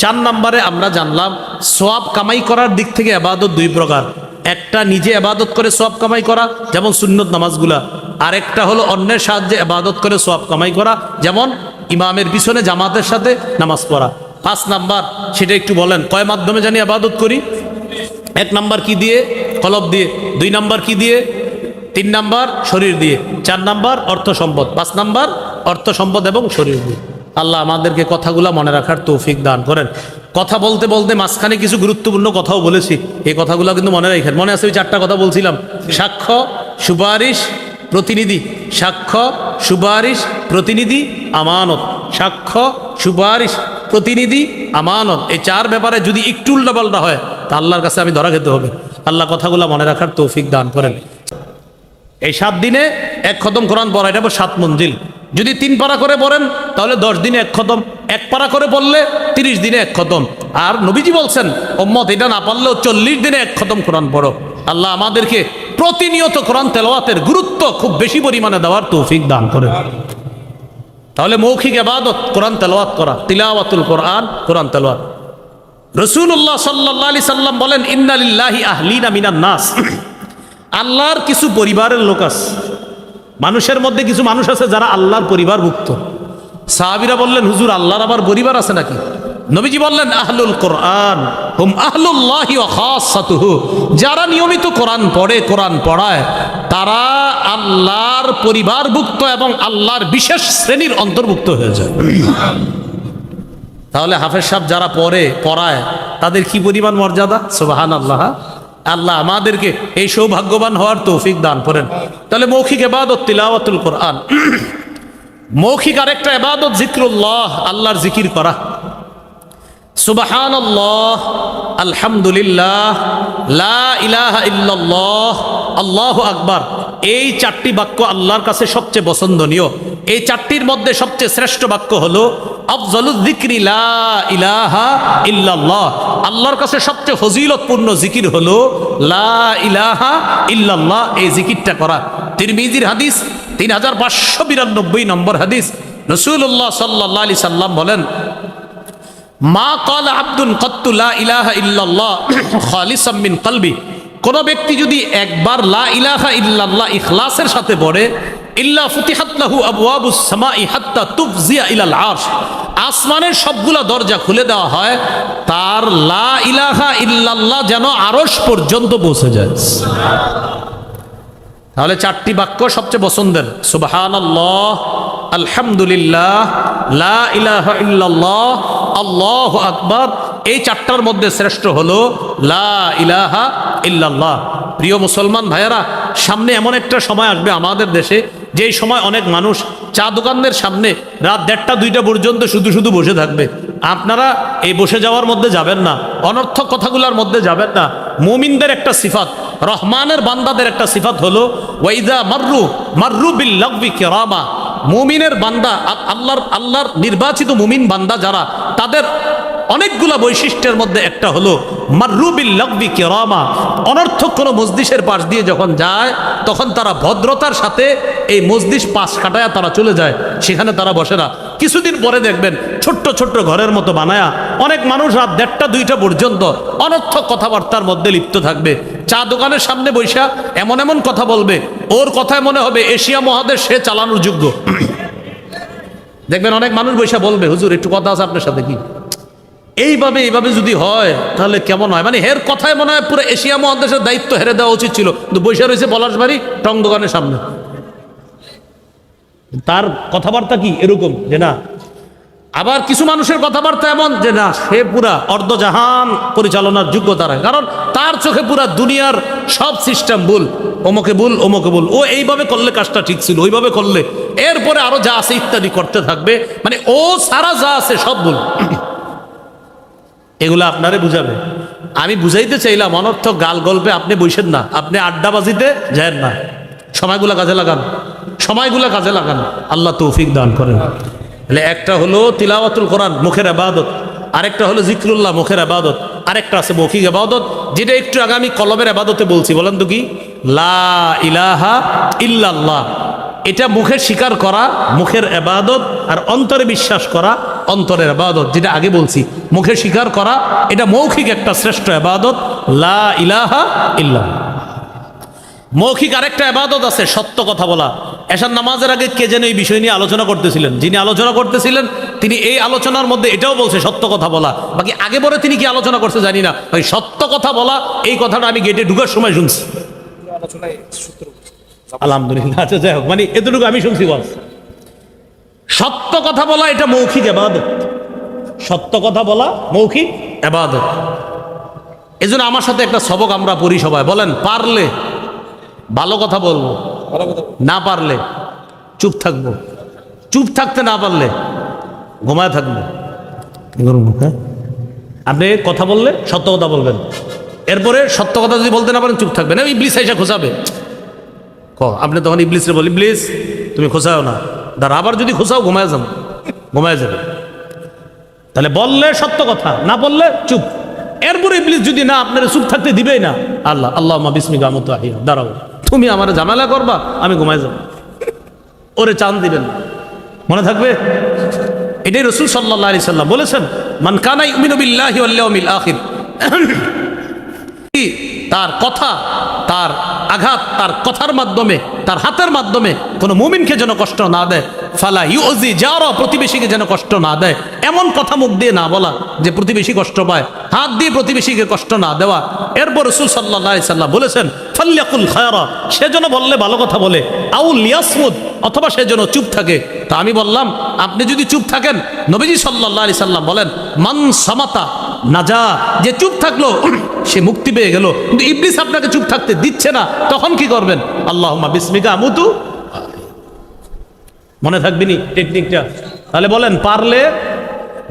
4 নম্বরে আমরা জানলাম সোয়াব কামাই করার দিক থেকে এবাদত 2 প্রকার। একটা নিজে এবাদত করে সোয়াব কামাই করা, যেমন সুন্নত নামাজগুলা। আরেকটা হলো অন্যের সাহায্যে এবাদত করে সোয়াব কামাই করা, যেমন ইমামের পিছনে জামাতের সাথে নামাজ পড়া। 5 নাম্বার, সেটা একটু বলেন, কয় মাধ্যমে জানি এবাদত করি? 1 নাম্বার কি দিয়ে? কলব দিয়ে। 2 নাম্বার কি দিয়ে? 3 নাম্বার শরীর দিয়ে। 4 নাম্বার অর্থ সম্পদ। 5 নাম্বার অর্থ সম্পদ এবং শরীর দিয়ে। আল্লাহ আমাদেরকে কথাগুলা মনে রাখার তৌফিক দান করেন। কথা বলতে বলতে মাঝখানে কিছু গুরুত্বপূর্ণ কথাও বলেছি, এই কথাগুলো কিন্তু মনে রাখেন। মনে আছে ওই 4টা কথা বলছিলাম, সাক্ষ্য, সুপারিশ, প্রতিনিধি। সাক্ষ্য, সুপারিশ, প্রতিনিধি, আমানত। সাক্ষ্য, সুপারিশ, প্রতিনিধি, আমানত। এই 4 ব্যাপারে যদি একটু উল্টাপাল্টা হয় তা আল্লাহর কাছে আমি ধরা খেতে হবে। আল্লাহ কথাগুলো মনে রাখার তৌফিক দান করেন। এই 7 দিনে 1 খতম কোরআন পড়া, এটা 7 মঞ্জিল। যদি 3 পারা করে পড়েন তাহলে 10 দিনে 1 খতম। 1 পারা করে পড়লে 30 দিনে 1 খতম। আর নবীজি বলছেন উম্মত এটা না পারলেও 40 দিনে 1 খতম কোরআন পড়ো। আল্লাহ আমাদেরকে প্রতিনিয়ত কোরআন তেলাওয়াতের গুরুত্ব খুব বেশি পরিমাণে দেওয়ার তৌফিক দান করেন। তাহলে মৌখিক ইবাদত কোরআন তেলাওয়াত করা, তিলাওয়াতুল কোরআন, কোরআন তেলাওয়াত। রাসূলুল্লাহ সাল্লাল্লাহু আলাইহি সাল্লাম বলেন ইন্না লিল্লাহি আহলিনা মিনান নাস, আল্লাহর কিছু পরিবারের লোক আছে। মানুষের মধ্যে কিছু মানুষ আছে যারা আল্লাহর পরিবারভুক্ত। সাহাবীরা বললেন হুজুর আল্লাহর আবার পরিবার আছে নাকি? নবীজি বললেন আহলুল কোরআন হুম আহলুল্লাহি ওয়া খাসাতুহু, যারা নিয়মিত কোরআন পড়ে, কোরআন পড়ায়, তারা আল্লাহর পরিবারভুক্ত এবং আল্লাহর বিশেষ শ্রেণীর অন্তর্ভুক্ত হয়ে যায়। তাহলে হাফেজ সাহেব যারা পড়ায় তাদের কি পরিমাণ মর্যাদা! সুবহানাল্লাহ। আল্লাহ আমাদেরকে এই সৌভাগ্যবান হওয়ার তৌফিক দান করেন। তাহলে মৌখিক ইবাদত তিলাওয়াতুল কোরআন। মৌখিক আরেকটা ইবাদত জিক্রুল্লাহ, আল্লাহর জিকির করা। সুবহানাল্লাহ, আলহামদুলিল্লাহ, লা ইলাহা ইল্লাল্লাহ, আল্লাহু আকবার। এই 4টি বাক্য আল্লাহর কাছে সবচেয়ে পছন্দনীয়। এই 4টির মধ্যে সবচেয়ে শ্রেষ্ঠ বাক্য হলো আফজালুয যিকরি লা ইলাহা ইল্লাল্লাহ। আল্লাহর কাছে সবচেয়ে ফজিলতপূর্ণ জিকির হলো লা ইলাহা ইল্লাল্লাহ। এই জিকিরটা করা। তিরমিজির হাদিস 3592 নম্বর হাদিস। রাসূলুল্লাহ সাল্লাল্লাহু আলাইহি সাল্লাম বলেন মা ক্বালা আবদুন কাত্তু লা ইলাহা ইল্লাল্লাহ খালিসাম মিন কলবি, কোন ব্যক্তি যদি একবার লা ইলাহা ইল্লাল্লাহ ইখলাসের সাথে পড়ে, ইল্লা ফুতিহাত লাহু আবওয়াবুস সামাই হাত্তা তুফজিয়া ইলাল আরশ, আসমানের সবগুলা দরজা খুলে দেওয়া হয় তার লা ইলাহা ইল্লাল্লাহ যেন আরশ পর্যন্ত পৌঁছে যায়। তাহলে 4টি বাক্য সবচেয়ে পছন্দের, সুবহানাল্লাহ, আলহামদুলিল্লাহ, লা ইলাহা ইল্লাল্লাহ, আল্লাহু আকবার। এই 4টার মধ্যে শ্রেষ্ঠ হলো লা ইলাহা ইল্লাল্লাহ। প্রিয় মুসলমান ভাইয়েরা, সামনে এমন একটা সময় আসবে আমাদের দেশে, যেই সময় অনেক মানুষ চা দোকানদের সামনে রাত 1টা 2টা পর্যন্ত শুধু শুধু বসে থাকবে। আপনারা এই বসে যাওয়ার মধ্যে যাবেন না, অনর্থক কথাগুলোর মধ্যে যাবেন না। মুমিনদের একটা সিফাত, রহমানের বান্দাদের একটা সিফাত হলো ওয়াইদা মাররু বিল লাগবি কিরামা। মুমিনের বান্দা, আল্লাহর নির্বাচিত মুমিন বান্দা যারা, তাদের অনেকগুলা বৈশিষ্ট্যের মধ্যে একটা হলো মাররু বিল লাগবি কিরামা। অনর্থক কোনো মজলিসের পাশ দিয়ে যখন যায় তখন তারা ভদ্রতার সাথে এই মজলিস পাশ কাটায়া তারা চলে যায়, সেখানে তারা বসে না। কিছুদিন পরে দেখবেন ছোট্ট ছোট্ট ঘরের মতো বানায়া অনেক মানুষ রাত 1টা 2টা পর্যন্ত অনর্থক কথাবার্তার মধ্যে লিপ্ত থাকবে। চা দোকানের সামনে বৈশা এমন এমন কথা বলবে, ওর কথায় মনে হবে এশিয়া মহাদেশ সে চালানোর যোগ্য। দেখবেন অনেক মানুষ বৈশা বলবে, হুজুর একটু কথা আছে আপনার সাথে কি। এইভাবে যদি হয় তাহলে কেমন হয়, মানে হের কথায় মনে হয় পুরো এশিয়া মহাদেশের দায়িত্ব হেরে দেওয়া উচিত ছিল, কিন্তু বৈশা রয়েছে পলাশবাড়ি টং দোকানের সামনে। তার কথাবার্তা কি এরকম যে না, আবার কিছু মানুষের কথাবার্তা এমন যে না, সে পুরা অর্ধজাহান পরিচালনার যোগ্যতা রাখে, কারণ তার চোখে পুরা দুনিয়ার সব সিস্টেম ভুল, অমুকে ভুল অমুকে ভুল, ও এইভাবে করলে কাজটা ঠিক ছিল, ওইভাবে করলে এরপরে আরো যা আছে ইত্যাদি করতে থাকবে, মানে ও সারা যা আছে সব ভুল। এগুলো আপনারে বুঝাবে। আমি বুঝাইতে চাইলাম অনর্থক গাল গল্পে আপনি বসেন না, আপনি আড্ডাবাজিতে যায়েন না, সময়গুলা কাজে লাগান, সময়গুলা কাজে লাগান। আল্লাহ তৌফিক দান করেন। তাহলে একটা হলো তিলাওয়াতুল কোরআন মুখের ইবাদত, আরেকটা হলো জিকরুল্লাহ মুখের ইবাদত, আরেকটা আছে মৌখিক ইবাদত, যেটা একটু আগে আমি কলমের ইবাদতে বলছি। বলেন তো কি? লা ইলাহা ইল্লাল্লাহ। এটা মুখে স্বীকার করা মুখের ইবাদত, আর অন্তরে বিশ্বাস করা অন্তরের ইবাদত। যেটা আগে বলছি, মুখে স্বীকার করা এটা মৌখিক একটা শ্রেষ্ঠ ইবাদত, লা ইলাহা ইল্লাল্লাহ। মৌখিক আরেকটা ইবাদত আছে সত্য কথা বলা। এশার নামাজের আগে কে যেন এই বিষয় নিয়ে আলোচনা করতেছিলেন, যিনি আলোচনা করতেছিলেন তিনি এই আলোচনার মধ্যে এটাও বলছে সত্য কথা বলা। বাকি আগে পরে তিনি কি আলোচনা করছে জানি না, ভাই সত্য কথা বলা এই কথাটা আমি গেটে ঢুকার সময় শুনছি। আলহামদুলিল্লাহ, আচ্ছা যাই হোক, মানে এতটুকু আমি শুনছি। বল, সত্য কথা বলা এটা মৌখিক ইবাদত, সত্য কথা বলা মৌখিক ইবাদত। এজন্য আমার সাথে একটা সবক আমরা পড়ি সবাই, বলেন পারলে ভালো কথা বলবো, না পারলে চুপ থাকবো, চুপ থাকতে না পারলে ঘুমায় থাকবো। আপনি কথা বললে সত্য কথা বলবেন, এরপরে সত্য কথা যদি বলতে না পারেন চুপ থাকবেন। ইবলিস এসে খোঁচাবে, আপনি তখন ইবলিসরে বলি, ইবলিস তুমি খোঁচাও না, দাঁড়া, আবার যদি খোঁচাও ঘুমায় যাবো, ঘুমায় যাবে। তাহলে বললে সত্য কথা, না বললে চুপ। এরপরে ইবলিস যদি না আপনার চুপ থাকতে দিবেই না, আল্লাহ আল্লাহুম্মা বিসমিকা আমুতু ওয়া আহইয়া, দাঁড়াও, তুমি আমার ঝামেলা করবা, আমি ঘুমায় যাব, ওরে চান দিবেন। মনে থাকবে? এটাই রাসূল সাল্লাল্লাহু আলাইহি সাল্লাম বলেছেন, মান কানা ইউমিনু বিল্লাহি ওয়াল ইয়াউমিল আখির। তার কথা, তার আঘাত, তার কথার মাধ্যমে, তার হাতের মাধ্যমে কোনো মুমিনকে যেন কষ্ট না দেয়, ফালা ইউজি জারা, প্রতিবেশীকে যেন কষ্ট না দেয়। এমন কথা মুখ দিয়ে না বলা যে প্রতিবেশী কষ্ট পায়, হাত দিয়ে প্রতিবেশীকে কষ্ট না দেওয়া। এরপর রাসূল সাল্লাল্লাহু আলাইহি সাল্লাম বলেছেন, ফালইয়াকুল খায়রা, সে যেন বললে ভালো কথা বলে, আউল ইয়াসমুদ, অথবা সে যেন চুপ থাকে। তা আমি বললাম, আপনি যদি চুপ থাকেন, নবীজি সাল্লাল্লাহু আলাইহি সাল্লাম বলেন, মান সামাতা নাজা, যে চুপ থাকলো সে মুক্তি পেয়ে গেল। কিন্তু ইবলিস আপনাকে চুপ থাকতে দিচ্ছে না, তখন কি করবেন? আল্লাহুম্মা বিসমিকা আমুতু। মনে থাকবেনি টেকনিকটা? তাহলে বলেন, পারলে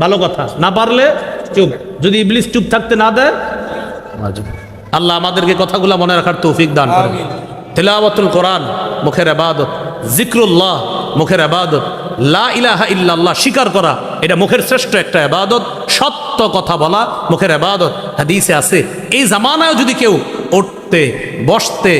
ভালো কথা, না পারলে চুপ। যদি ইবলিস চুপ থাকতে না দেয়, আল্লাহ আমাদেরকে কথাগুলো মনে রাখার তৌফিক দান করেন। তিলাওয়াতুল কোরআন মুখের ইবাদত, জিকরুল্লাহ মুখের ইবাদত, লা ইলাহা ইল্লাল্লাহ স্বীকার করা এটা মুখের শ্রেষ্ঠ একটা ইবাদত, সত্য কথা বলা মুখের ইবাদত। হাদিসে আছে, এই জামানায় যদি কেউ উঠতে বসতে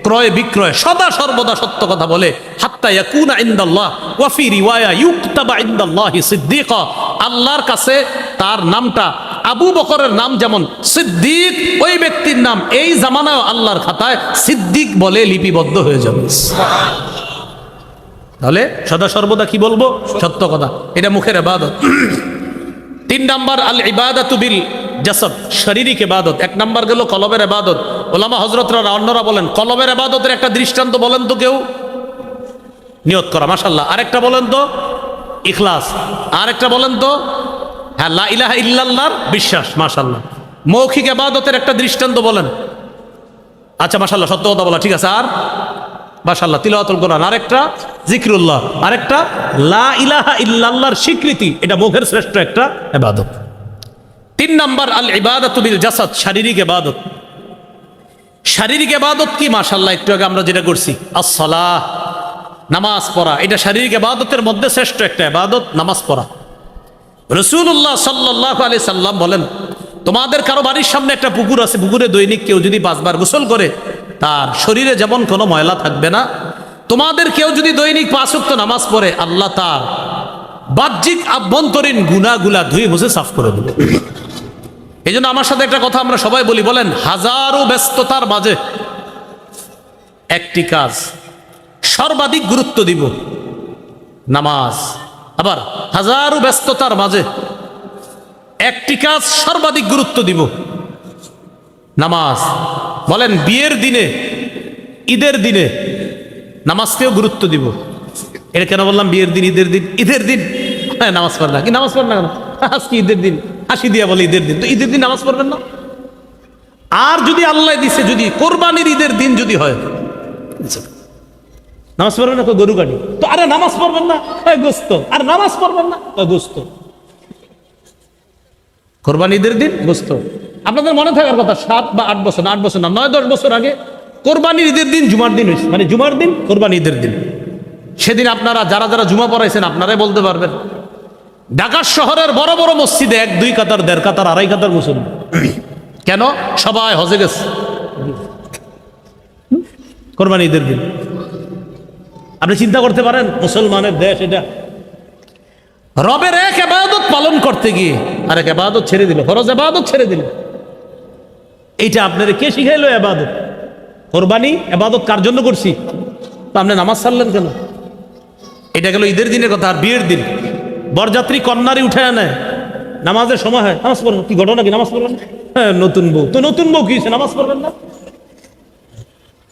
ক্রয় বিক্রয় সদা সর্বদা সত্য কথা বলে, হাত্তা ইয়াকুনা ইনদাল্লাহ ওয়া ফি রিওয়ায়া ইউকতাবা ইনদাল্লাহি সিদ্দিকা, আল্লাহর কাছে তার নামটা আবু বকরের নাম যেমন সিদ্দিক, ওই ব্যক্তির নাম এই জামানায় আল্লাহর খাতায় সিদ্দিক বলে লিপিবদ্ধ হয়ে যাবে। তাহলে সদা সর্বদা কি বলবো? সত্য কথা, এটা মুখের ইবাদত। 3 নাম্বার আল ইবাদাতু বিল জাসাদ, শারীরিক ইবাদত। 1 নাম্বার গেল কলবের ইবাদত। ওলামা হযরতরা অন্যরা বলেন, কলবের ইবাদতের একটা দৃষ্টান্ত বলেন তো কেউ? নিয়ত করা, মাশাআল্লাহ। আরেকটা বলেন তো? ইখলাস। আরেকটা বলেন তো? হ্যাঁ, লা ইলাহা ইল্লাল্লাহর বিশ্বাস, মাশাআল্লাহ। মৌখিক ইবাদতের একটা দৃষ্টান্ত বলেন। আচ্ছা, মাশাআল্লাহ, সত্য কথা বলা, ঠিক আছে। আর মাশাআল্লাহ তিলাওয়াতুল কোরআন, আরেকটা জিকরুল্লাহ, আরেকটা লা ইলাহা ইল্লাল্লাহর স্বীকৃতি, এটা মুখের শ্রেষ্ঠ একটা ইবাদত। 3 নাম্বার আল ইবাদাতু বিল জাসাদ, শারীরিক ইবাদত। শারীরিক ইবাদত কি? মাশাআল্লাহ, একটু আগে আমরা যেটা করছি আসসালাহ, নামাজ পড়া, এটা শারীরিক ইবাদতের মধ্যে শ্রেষ্ঠ একটা ইবাদত, নামাজ পড়া। রাসূলুল্লাহ সাল্লাল্লাহু আলাইহি সাল্লাম বলেন, তোমাদের কারো বাড়ির সামনে একটা পুকুর আছে, পুকুরে দৈনিক কেউ যদি 5 বার গোসল করে তার শরীরে যেমন কোনো ময়লা থাকবে না, তোমাদের কেউ যদি দৈনিক 5 ওয়াক্ত নামাজ পড়ে আল্লাহ তার বাহ্যিক আভ্যন্তরীণ গুনাহগুলা ধুয়ে মুছে সাফ করে দেবে। এই জন্য আমার সাথে একটা কথা আমরা সবাই বলি, বলেন হাজারো ব্যস্ততার মাঝে একটি কাজ সর্বাধিক গুরুত্ব দিব, নামাজ। আবার হাজারো ব্যস্ততার মাঝে একটি কাজ সর্বাধিক গুরুত্ব দিব, নামাজ। বলেন বিয়ের দিনে, ঈদের দিনে নামাজকেও গুরুত্ব দিব। এটা কেন বললাম বিয়ের দিন, ঈদের দিন? ঈদের দিন হ্যাঁ নামাজ পড়ে না, কি নামাজ পড়ে না কেন? আজকে ঈদের দিন, হাসি দিয়া বলে ঈদের দিন, তো ঈদের দিন নামাজ পড়বেন না? আর যদি আল্লাহ দিছে, যদি কোরবানির ঈদের দিন যদি হয়, নামাজ পড়বেন না? গরু কাটি তো, আরে নামাজ পড়বেন না? গোস্ত। আর নামাজ পড়বেন না? গোস্ত। কোরবানি ঈদের দিন গোস্ত। আপনাদের মনে থাকার কথা 7 বা 8 বছর, 8 বছর না, 9-10 বছর আগে কোরবানির ঈদের দিন জুমার দিন হয়েছে, মানে জুমার দিন কোরবানি ঈদের দিন। সেদিন আপনারা যারা যারা জুমা পড়াইছেন আপনারাই বলতে পারবেন, ঢাকা শহরের বড় বড় মসজিদে 1-2 কাতার, 1.5 কাতার, 2.5 কাতার মুসলমান। কেন? সবাই হজে গেছে কোরবানি ঈদের দিন। আপনি চিন্তা করতে পারেন, মুসলমানের দেশ এটা, রবের এক ইবাদত পালন করতে গিয়ে আরেক ইবাদত ছেড়ে দিল, ফরজ ইবাদত ছেড়ে দিল। এইটা আপনারা কে শিখাইলো? ইবাদত। কোরবানি ইবাদত কার জন্য করছি? তো আপনি নামাজ ছাড়লেন কেন? এটা গেল ঈদের দিনের কথা। আর বিয়ের দিন বরযাত্রী কন্যারই উঠে নেয়, নামাজের সময় হয়, নামাজ পড়বেন। কি ঘটনা? কি নামাজ পড়বেন? হ্যাঁ নতুন বউ, তো নতুন বউ কি নামাজ পড়বেন না?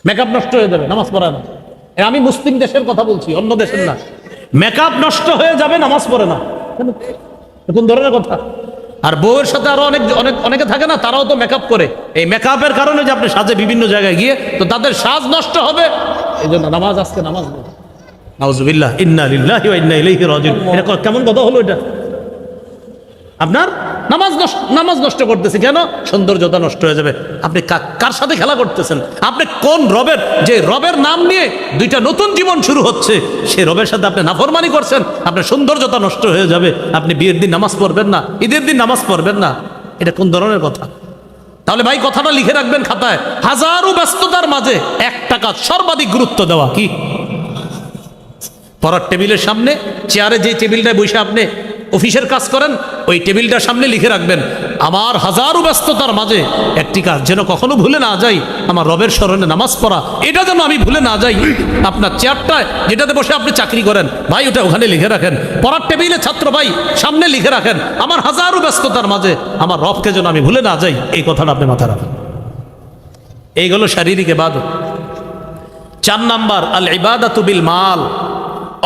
মেকআপ নষ্ট হয়ে যাবে, নামাজ পড়া না। আমি মুসলিম দেশের কথা বলছি, অন্য দেশের না। মেকআপ নষ্ট হয়ে যাবে, নামাজ পড়ে না, কোন ধরনের কথা? আর বউয়ের সাথে আরো অনেকে থাকে না, তারাও তো মেকআপ করে। এই মেকআপের কারণে যে আপনি সাজে বিভিন্ন জায়গায় গিয়ে, তো তাদের সাজ নষ্ট হবে, এই জন্য নামাজ আজকে নামাজ নেই। নাউজুবিল্লাহ, ইন্না লিল্লাহি ওয়া ইন্না ইলাইহি রাজিউন। এটা কেমন কথা হলো? এটা আপনার নামাজ নষ্ট করতেছে কেন? সৌন্দর্যতা নষ্ট হয়ে যাবে। আপনি কার সাথে খেলা করতেছেন? আপনি কোন রবের, যে রবের নাম নিয়ে 2টা নতুন জীবন শুরু হচ্ছে, সেই রবের সাথে আপনি নাফরমানি করছেন, আপনার সৌন্দর্যতা নষ্ট হয়ে যাবে। আপনি বিয়ের দিন নামাজ পড়বেন না, ঈদের দিন নামাজ পড়বেন না, এটা কোন ধরনের কথা? তাহলে ভাই কথাটা লিখে রাখবেন খাতায়, হাজারো ব্যস্ততার মাঝে একটা কাজ সর্বাধিক গুরুত্ব দেওয়া। কি? পড়ার টেবিলের সামনে, চেয়ারে যে টেবিলটায় বসে আপনি অফিসের কাজ করেন, ওই টেবিলটার সামনে লিখে রাখবেন, আমার হাজারো ব্যস্ততার মাঝে একটি কাজ যেন কখনো ভুলে না যাই, আমার রবের স্মরণে নামাজ পড়া, এটা যেন আমি ভুলে না যাই। আপনার চেয়ারটায় যেটাতে বসে আপনি চাকরি করেন ভাই, ওটা ওখানে লিখে রাখেন। পড়ার টেবিলে ছাত্র ভাই সামনে লিখে রাখেন, আমার হাজারো ব্যস্ততার মাঝে আমার রবকে যেন আমি ভুলে না যাই, এই কথাটা আপনি মাথায় রাখেন। এইগুলো শারীরিক ইবাদত। 4 নাম্বার আল ইবাদাতু বিল মাল,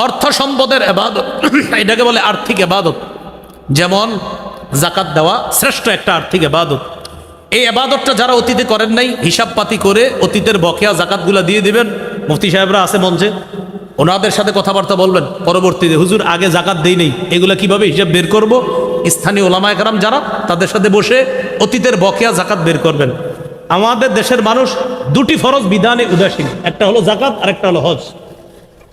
অর্থ সম্পদের ইবাদত। এটাকে বলে আর্থিক ইবাদত। যেমন যাকাত দেওয়া শ্রেষ্ঠ একটা আর্থিক ইবাদত। এই ইবাদতটা যারা অতীতে করেন নাই, হিসাব পাতি করে অতীতের বকেয়া যাকাতগুলো দিয়ে দিবেন। মুফতি সাহেবরা আছে মঞ্চে, ওনাদের সাথে কথাবার্তা বলবেন পরবর্তীতে, হুজুর আগে যাকাত দেই নেই, এগুলো কিভাবে হিসাব বের করব? স্থানীয় ওলামায়ে কেরাম যারা, তাদের সাথে বসে অতীতের বকেয়া যাকাত বের করবেন। আমাদের দেশের মানুষ 2টি ফরজ বিধানে উদাসীন, একটা হলো যাকাত আর একটা হলো হজ।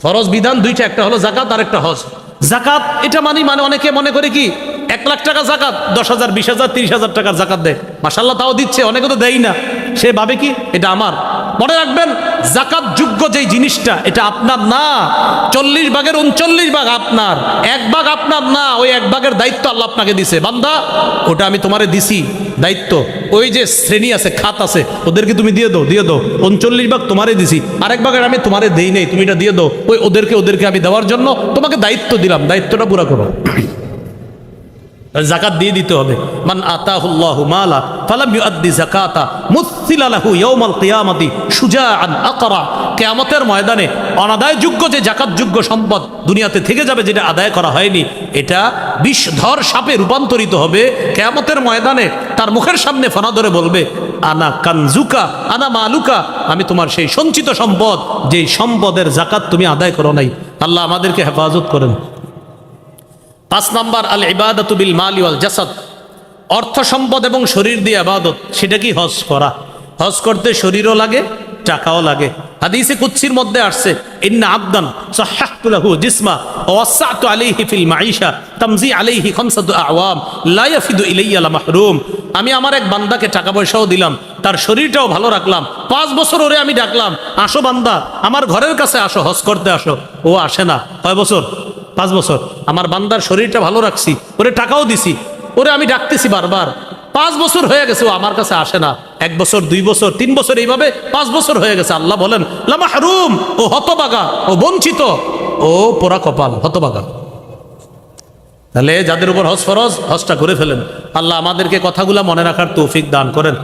ফরজ বিধান 2টা, একটা হলো যাকাত আর একটা হজ। যাকাত এটা মানে অনেকে মনে করে কি 1 লাখ টাকা যাকাত, 10,000, 20,000, 30,000 টাকার যাকাত দেয়, মাশাআল্লাহ তাও দিচ্ছে, অনেকে তো দেয় না। সে ভাবে কি এটা আমার। মনে রাখবেন, যাকাত যোগ্য যেই জিনিসটা, এটা আপনার না। 40 ভাগের 39 ভাগ আপনার, 1 ভাগ আপনার না। ওই 1 ভাগের দায়িত্ব আল্লাহ আপনাকে দিছে, বান্দা ওটা আমি তোমারে দিছি দায়িত্ব। ওই যে শ্রেণী আছে, খাত আছে, ওদেরকে তুমি দিয়ে দাও, 39 ভাগ তোমারে দিছি, আরেক ভাগের আমি তোমারে দেই নেই, তুমি এটা দিয়ে দাও। ওদেরকে আমি দেওয়ার জন্য তোমাকে দায়িত্ব দিলাম, দায়িত্বটা পুরা করো। যাকাত দিয়ে দিতে হবে। মান আতাহুল্লাহু মালা ফালাম ইউআদ্দি যাকাতা মুসিলা লাহু ইয়াউমাল কিয়ামাতি শুজাআন আকরা। কিয়ামতের ময়দানে অনাদায়যোগ্য যে যাকাতযোগ্য সম্পদ দুনিয়াতে থেকে যাবে, যেটা আদায় করা হয়নি, এটা বিষধর সাপে রূপান্তরিত হবে। কিয়ামতের ময়দানে তার মুখের সামনে ফানা ধরে বলবে, আনা কানজুকা আনা মালুকা, আমি তোমার সেই সঞ্চিত সম্পদ, যেই সম্পদের যাকাত তুমি আদায় করো নাই। আল্লাহ আমাদেরকে হেফাজত করেন। 5 নাম্বার আল ইবাদাতু বিল মালি ওয়াল জাসাদ, অর্থ সম্পদ এবং শরীর দিয়ে ইবাদত। সেটা কি? হজ করা। হজ করতে শরীরও লাগে, টাকাও লাগে। হাদিসে কুদসির মধ্যে আসছে, ইন্না আবদান সাহহাতু লাহু জিসমা ওয়া ওয়াসআতু আলাইহি ফিল মাঈশা তামজি আলাইহি খামসাতু আওয়াম লা ইয়াফিদু ইলাইয়া লা মাহরুম। আমি আমার এক বান্দাকে টাকা পয়সাও দিলাম, তার শরীরটাও ভালো রাখলাম, 5 বছর ওরে আমি ডাকলাম, আসো বান্দা আমার ঘরের কাছে আসো, হজ করতে আসো। ও আসে না। কয় বছর? 5 বছর আমার বান্দার শরীরটা ভালো রাখছি, ওরে টাকাও দিছি, ওরে আমি ডাকতেছি বারবার, 5 বছর হয়ে গেছে ও আমার কাছে আসে না। 1 বছর, 2 বছর, 3 বছর, এইভাবে 5 বছর হয়ে গেছে। আল্লাহ বলেন লামাহরুম, ও হতবাগা, ও বঞ্চিত, ও পোড়া কপাল, হতবাগা। তাহলে যাদের উপর হজ ফরজ, হজটা করে ফেলেন। আল্লাহ আমাদেরকে কথাগুলা মনে রাখার তৌফিক দান করেন।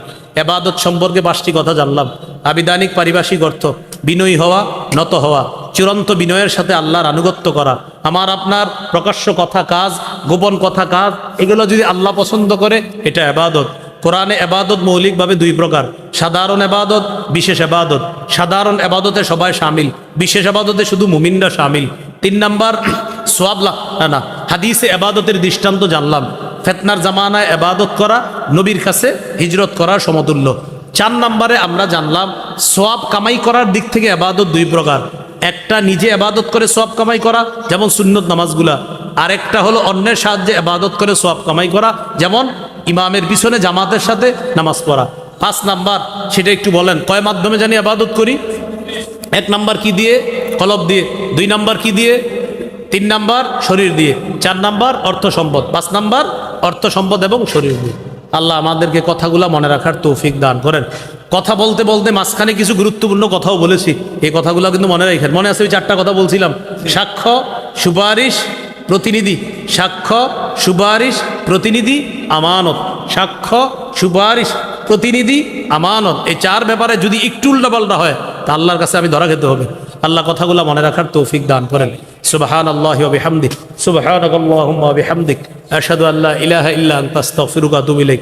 এবাদত সম্পর্কে 5টি কথা জানলাম। আবিধানিক পারিভাষিক অর্থ: বিনয়ী হওয়া, নত হওয়া, চূড়ান্ত বিনয়ের সাথে আল্লাহর আনুগত্য করা। আমার আপনার প্রকাশ্য কথা কাজ, গোপন কথা কাজ, এগুলো যদি আল্লাহ পছন্দ করে এটা এবাদত। কোরআনে এবাদত মৌলিকভাবে 2 প্রকার: সাধারণ এবাদত, বিশেষ এবাদত। সাধারণ এবাদতে সবাই শামিল, বিশেষ এবাদতে শুধু মুমিনরা শামিল। 3 নাম্বার সোয়াব না, হাদিসে এবাদতের দৃষ্টান্ত জানলাম। ফিতনার জামানায় এবাদত করা নবীর কাছে হিজরত করার সমতুল্য। 4 নম্বরে আমরা জানলাম সোয়াব কামাই করার দিক থেকে এবাদত 2 প্রকার: একটা নিজে এবাদত করে সোয়াব কামাই করা, যেমন সুন্নত নামাজগুলা, আর একটা হলো অন্যের সাহায্যে এবাদত করে সোয়াব কামাই করা, যেমন ইমামের পিছনে জামাতের সাথে নামাজ পড়া। 5 নাম্বার, সেটা একটু বলেন, কয় মাধ্যমে জানি এবাদত করি? 1 নাম্বার কি দিয়ে? কলব দিয়ে। 2 নাম্বার কি দিয়ে? 3 নাম্বার শরীর দিয়ে। 4 নাম্বার অর্থ সম্পদ। 5 নাম্বার অর্থ সম্পদ এবং শরীর দিয়ে। আল্লাহ আমাদেরকে কথাগুলা মনে রাখার তৌফিক দান করেন। কথা বলতে বলতে মাঝখানে কিছু গুরুত্বপূর্ণ কথাও বলেছি, এই কথাগুলো কিন্তু মনে রাখেন। মনে আছে ওই 4টা কথা বলছিলাম: সাক্ষ্য, সুপারিশ, প্রতিনিধি। সাক্ষ্য, সুপারিশ, প্রতিনিধি, আমানত। সাক্ষ্য, সুপারিশ, প্রতিনিধি, আমানত। এই 4 ব্যাপারে যদি একটু উল্টাপাল্টা হয় তা আল্লাহর কাছে আমি ধরা খেতে হবে। আল্লাহ কথাগুলো মনে রাখার তৌফিক দান করেন। সুবহানাল্লাহি ওয়া বিহামদিহি, সুবহানাকাল্লাহুম্মা ওয়া বিহামদিক, আশহাদু আল্লা ইলাহা ইল্লা আনতা আস্তাগফিরুকা ওয়া আতুবু ইলাইক।